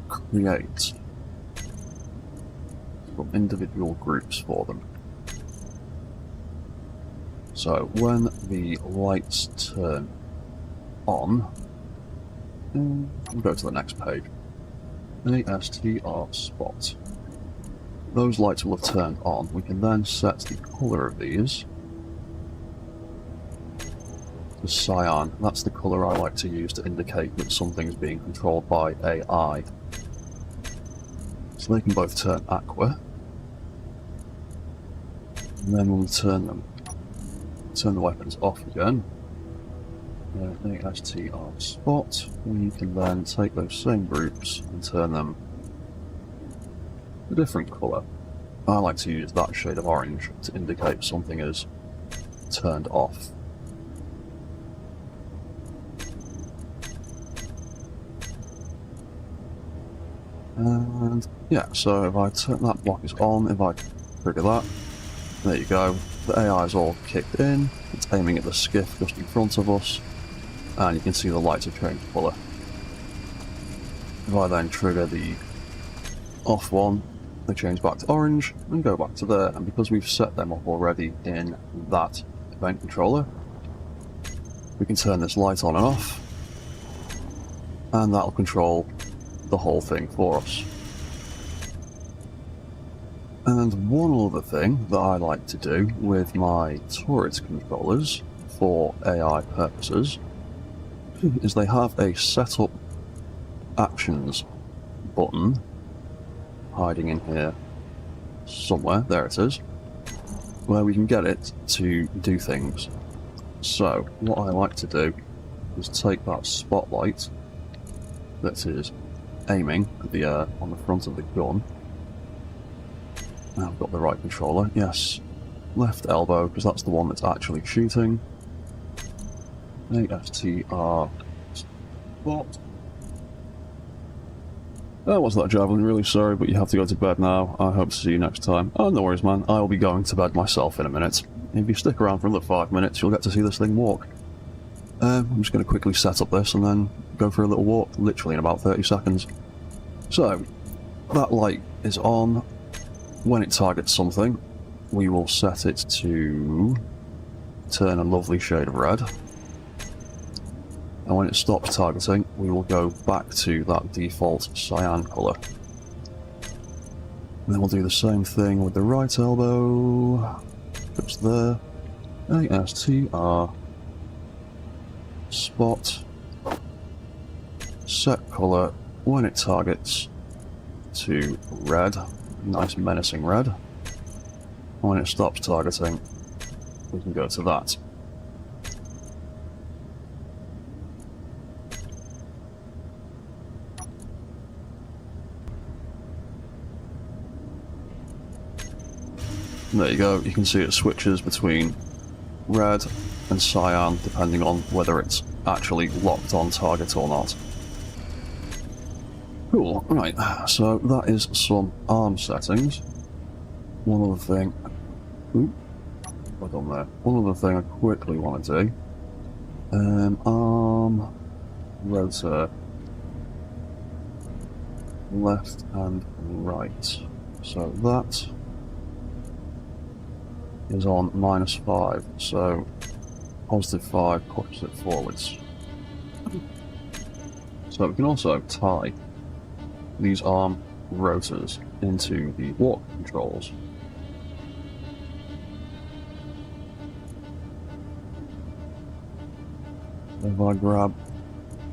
create some individual groups for them. So when the lights turn on, we'll go to the next page. ASTR spot. Those lights will have turned on. We can then set the colour of these to cyan. That's the colour I like to use to indicate that something's being controlled by AI. So they can both turn aqua. And then we'll turn the weapons off again. ASTR spot. We can then take those same groups and turn them a different colour. I like to use that shade of orange to indicate something is turned off. And yeah, so if I turn that block is on, if I trigger that, there you go. The AI is all kicked in. It's aiming at the skiff just in front of us, and you can see the lights have changed colour. If I then trigger the off one, they change back to orange and go back to there, and because we've set them up already in that event controller, we can turn this light on and off, and that'll control the whole thing for us. And one other thing that I like to do with my turret controllers for AI purposes is they have a setup actions button hiding in here. somewhere, there it is, where we can get it to do things. So, what I like to do is take that spotlight that is aiming at the on the front of the gun. Now I've got the right controller, yes. Left elbow, because that's the one that's actually shooting. AFTR spot. That wasn't that javelin, really sorry, but you have to go to bed now. I hope to see you next time. Oh, no worries, man. I will be going to bed myself in a minute. If you stick around for another 5 minutes, you'll get to see this thing walk. I'm just going to quickly set up this and then go for a little walk, literally in about 30 seconds. So, that light is on. When it targets something, we will set it to turn a lovely shade of red. And when it stops targeting, we will go back to that default cyan colour. And then we'll do the same thing with the right elbow. Just there. ASTR. Spot. Set colour when it targets to red. Nice menacing red. And when it stops targeting, we can go to that. There you go, you can see it switches between red and cyan depending on whether it's actually locked on target or not. Cool, right, so that is some arm settings. One other thing... Oop, what's on there? One other thing I quickly want to do. Arm... rotor... left and right. So that... is on -5, so +5 pushes it forwards. So we can also tie these arm rotors into the walk controls. If I grab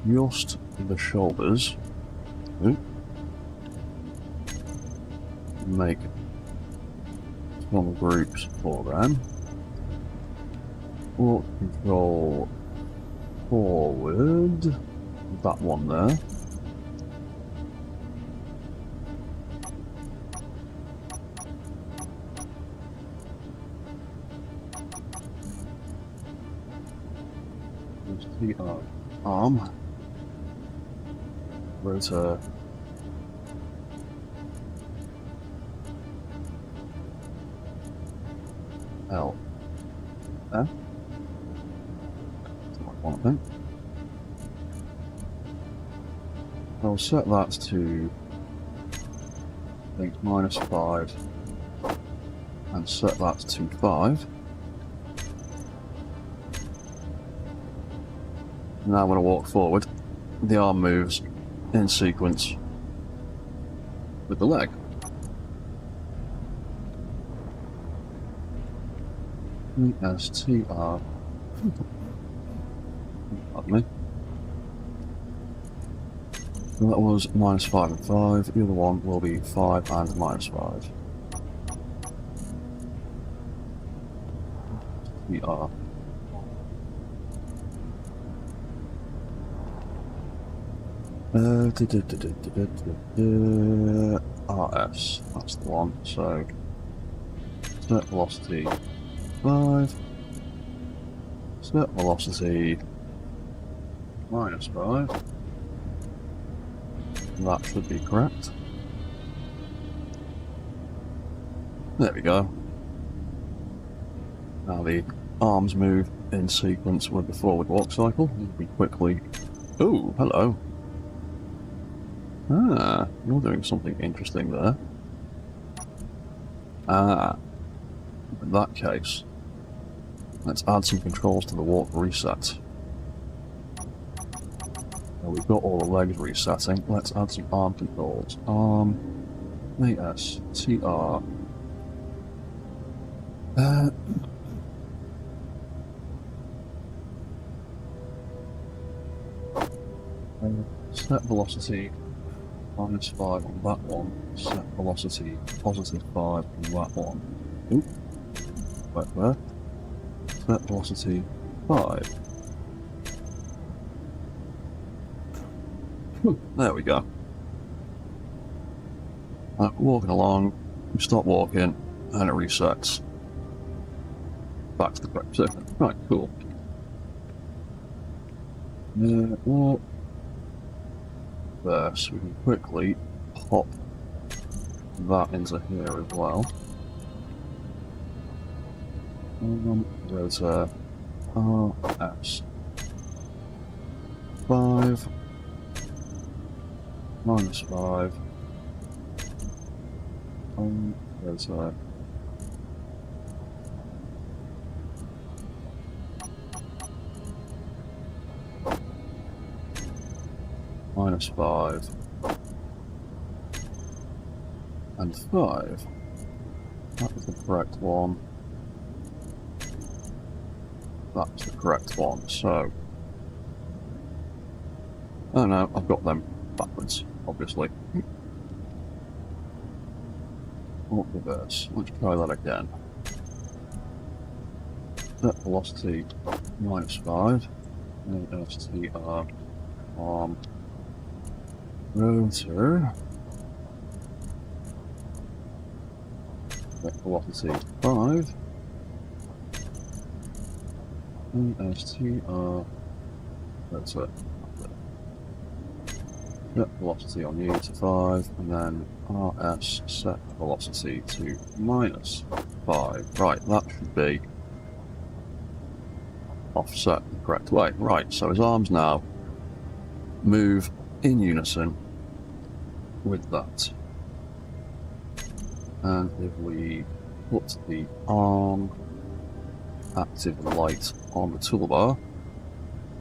just the shoulders, make some groups for them. Walk control forward, that one there. There's the arm, rotor. L. F. That's what I want, I think. I'll set that to, I think, -5, and set that to 5. Now when I walk forward, the arm moves in sequence with the leg. ESTR. Pardon me. So that was -5 and 5. The other one will be 5 and -5. ER. RS. That's the one. So set velocity 5, set velocity -5, that should be correct. There we go. Now the arms move in sequence with the forward walk cycle. We quickly... Ooh, hello. Ah, you're doing something interesting there. Ah, in that case, let's add some controls to the walk reset. Now we've got all the legs resetting. Let's add some arm controls. Arm, ASTR. Set velocity -5 on that one. Set velocity +5 on that one. Oop. Right there. Set velocity 5. There we go. Walking along, we stop walking, and it resets. Back to the correct position. Right, cool. Well, there, so we can quickly pop that into here as well. There's a RS 5 -5. There's a -5 and 5. That was the correct one. That's the correct one, so... Oh no, I've got them backwards, obviously. What reverse? Let's try that again. Set velocity -5. STR on rotor. Set velocity 5. STR. That's it. Set velocity on U to 5, and then RS set velocity to -5. Right, that should be offset the correct way. Right, so his arms now move in unison with that. And if we put the arm active light on the toolbar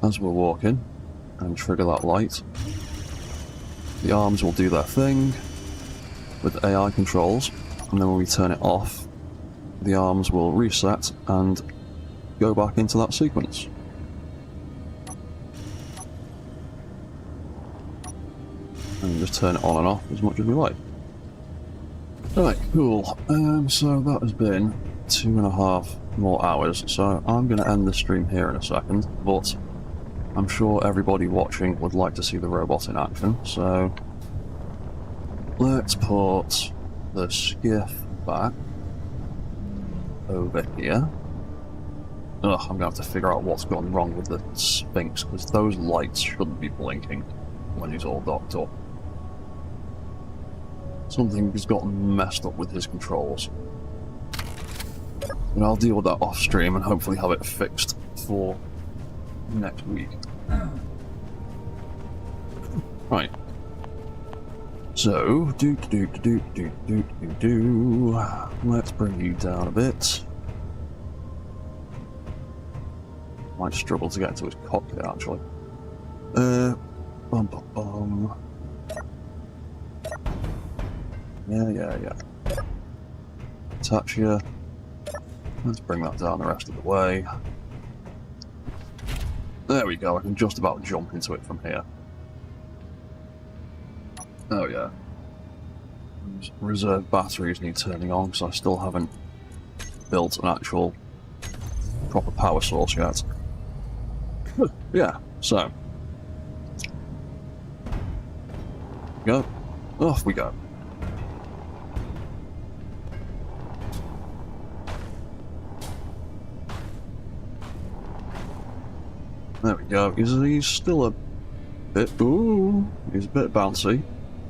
as we're walking and trigger that light, the arms will do their thing with AI controls, and then when we turn it off, the arms will reset and go back into that sequence. And just turn it on and off as much as we like. Right, cool. So that has been 2.5 more hours, so I'm going to end the stream here in a second, but I'm sure everybody watching would like to see the robot in action, so let's put the skiff back over here. Ugh, I'm going to have to figure out what's gone wrong with the Sphinx, because those lights shouldn't be blinking when he's all docked up. Something has gotten messed up with his controls. And I'll deal with that off stream and hopefully have it fixed for next week. Right. So, let's bring you down a bit. Might struggle to get to his cockpit actually. Yeah. Touch here. Let's bring that down the rest of the way. There we go, I can just about jump into it from here. Oh yeah. Reserve batteries need turning on because I still haven't built an actual proper power source yet. Yeah, so. Go. Off we go. There we go. He's still a bit... Ooh, he's a bit bouncy,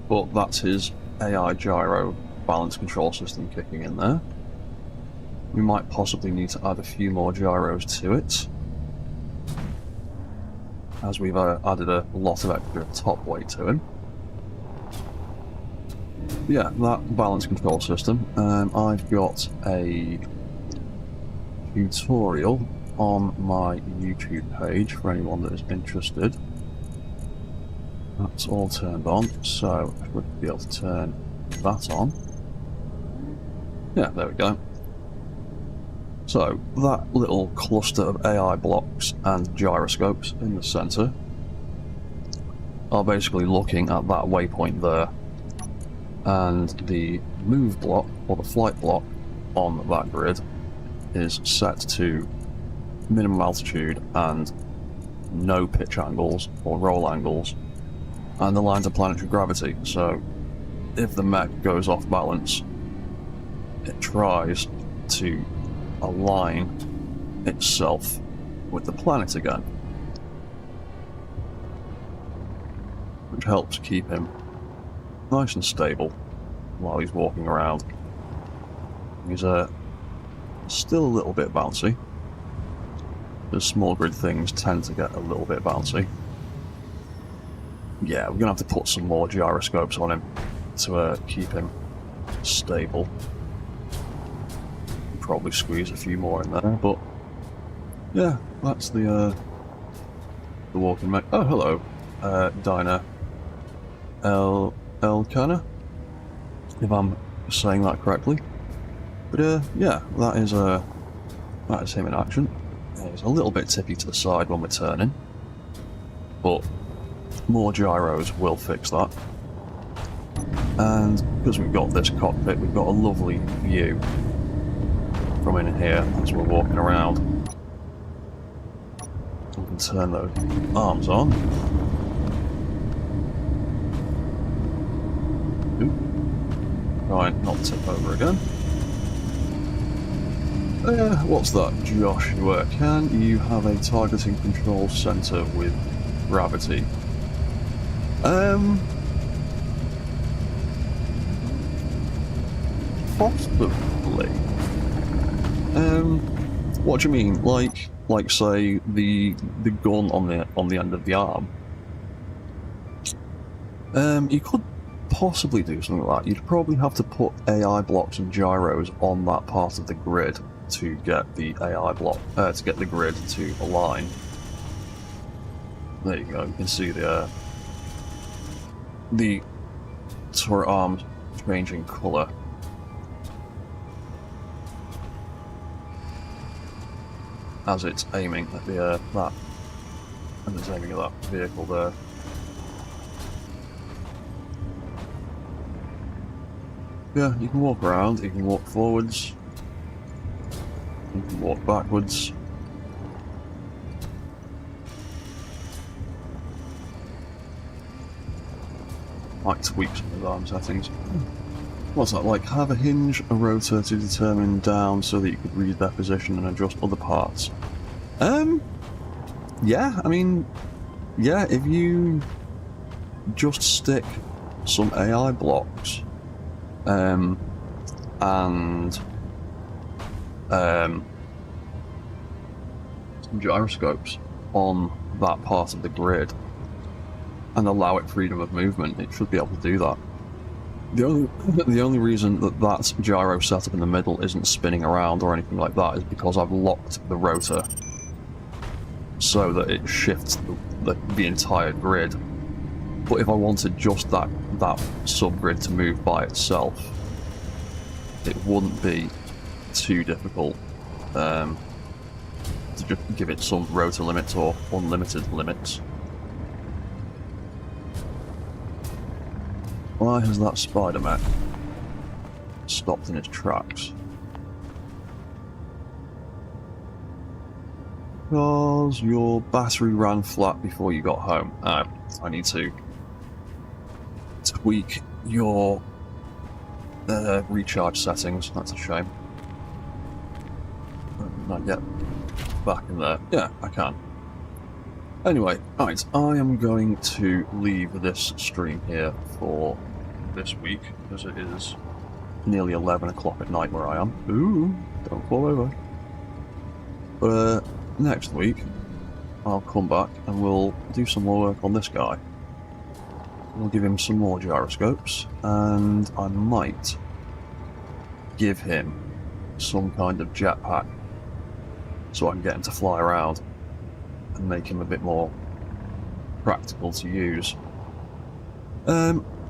but that's his AI gyro balance control system kicking in there. We might possibly need to add a few more gyros to it, as we've added a lot of extra top weight to him. Yeah, that balance control system. I've got a tutorial on my YouTube page for anyone that is interested. That's all turned on, so I would be able to turn that on. Yeah, there we go. So, that little cluster of AI blocks and gyroscopes in the centre are basically looking at that waypoint there, and the move block, or the flight block, on that grid is set to minimum altitude and no pitch angles or roll angles, and the lines of planetary gravity. So if the mech goes off balance, it tries to align itself with the planet again, which helps keep him nice and stable while he's walking around. He's still a little bit bouncy. The small grid things tend to get a little bit bouncy. Yeah, we're gonna have to put some more gyroscopes on him to keep him stable. Probably squeeze a few more in there, but yeah, that's the walking mech. Oh, hello, Diner Elkana, if I'm saying that correctly. But yeah, that is him in action. He's a little bit tippy to the side when we're turning, but more gyros will fix that. And because we've got this cockpit, we've got a lovely view from in here as we're walking around. We can turn those arms on. Oop. Right, not tip over again. What's that, Joshua? Can you have a targeting control center with gravity? Possibly. What do you mean? Like say the gun on the end of the arm? You could possibly do something like that. You'd probably have to put AI blocks and gyros on that part of the grid to get the AI block, to get the grid to align. There you go. You can see the turret arms changing colour. As it's aiming at the that, and it's aiming at that vehicle there. Yeah, you can walk around. You can walk forwards. You can walk backwards. Might tweak some of the arm settings. What's that like? Have a hinge, a rotor to determine down so that you could read their position and adjust other parts. Yeah, I mean, yeah, if you just stick some AI blocks, and some gyroscopes on that part of the grid and allow it freedom of movement, it should be able to do that. The only reason that that gyro setup in the middle isn't spinning around or anything like that is because I've locked the rotor so that it shifts the entire grid. But if I wanted just that subgrid to move by itself, it wouldn't be too difficult to just give it some rotor limits or unlimited limits. Why has that spider mech stopped in its tracks? Because your battery ran flat before you got home. I need to tweak your recharge settings. That's a shame. Not yet. Back in there. Yeah, I can. Anyway, right, I am going to leave this stream here for this week, because it is nearly 11 o'clock at night where I am. Ooh, don't fall over. But next week, I'll come back and we'll do some more work on this guy. We'll give him some more gyroscopes, and I might give him some kind of jetpack so I can get him to fly around and make him a bit more practical to use.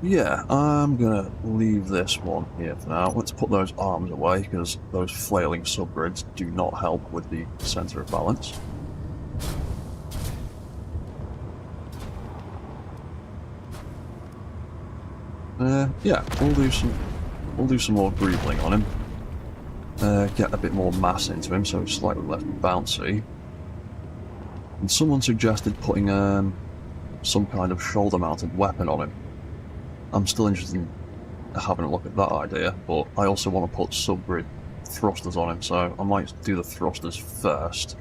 Yeah, I'm gonna leave this one here for now. Let's put those arms away, because those flailing subgrids do not help with the centre of balance. Yeah, we'll do some more greebling on him. Get a bit more mass into him so it's slightly less bouncy. And someone suggested putting some kind of shoulder-mounted weapon on him. I'm still interested in having a look at that idea, but I also want to put subgrid thrusters on him, so I might do the thrusters first.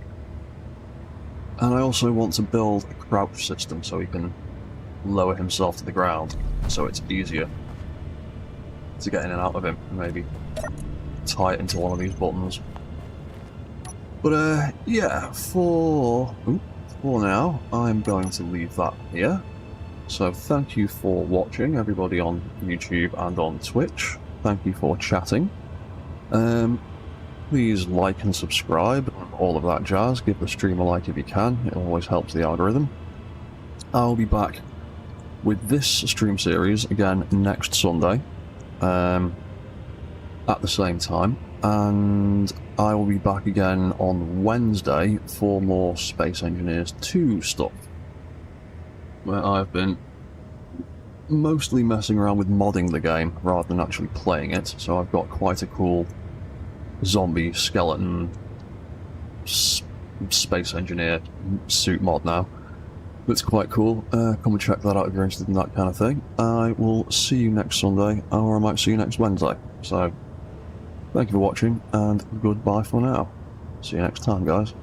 And I also want to build a crouch system so he can lower himself to the ground, so it's easier to get in and out of him, and maybe tie it into one of these buttons. But yeah, for now, I'm going to leave that here. So thank you for watching, everybody on YouTube and on Twitch. Thank you for chatting. Please like and subscribe, all of that jazz. Give the stream a like if you can, it always helps the algorithm. I'll be back with this stream series again next Sunday, at the same time, and I will be back again on Wednesday for more Space Engineers 2 stuff, where I've been mostly messing around with modding the game rather than actually playing it, so I've got quite a cool zombie skeleton Space Engineer suit mod now. It's quite cool. Come and check that out if you're interested in that kind of thing. I will see you next Sunday, or I might see you next Wednesday. So, thank you for watching, and goodbye for now. See you next time, guys.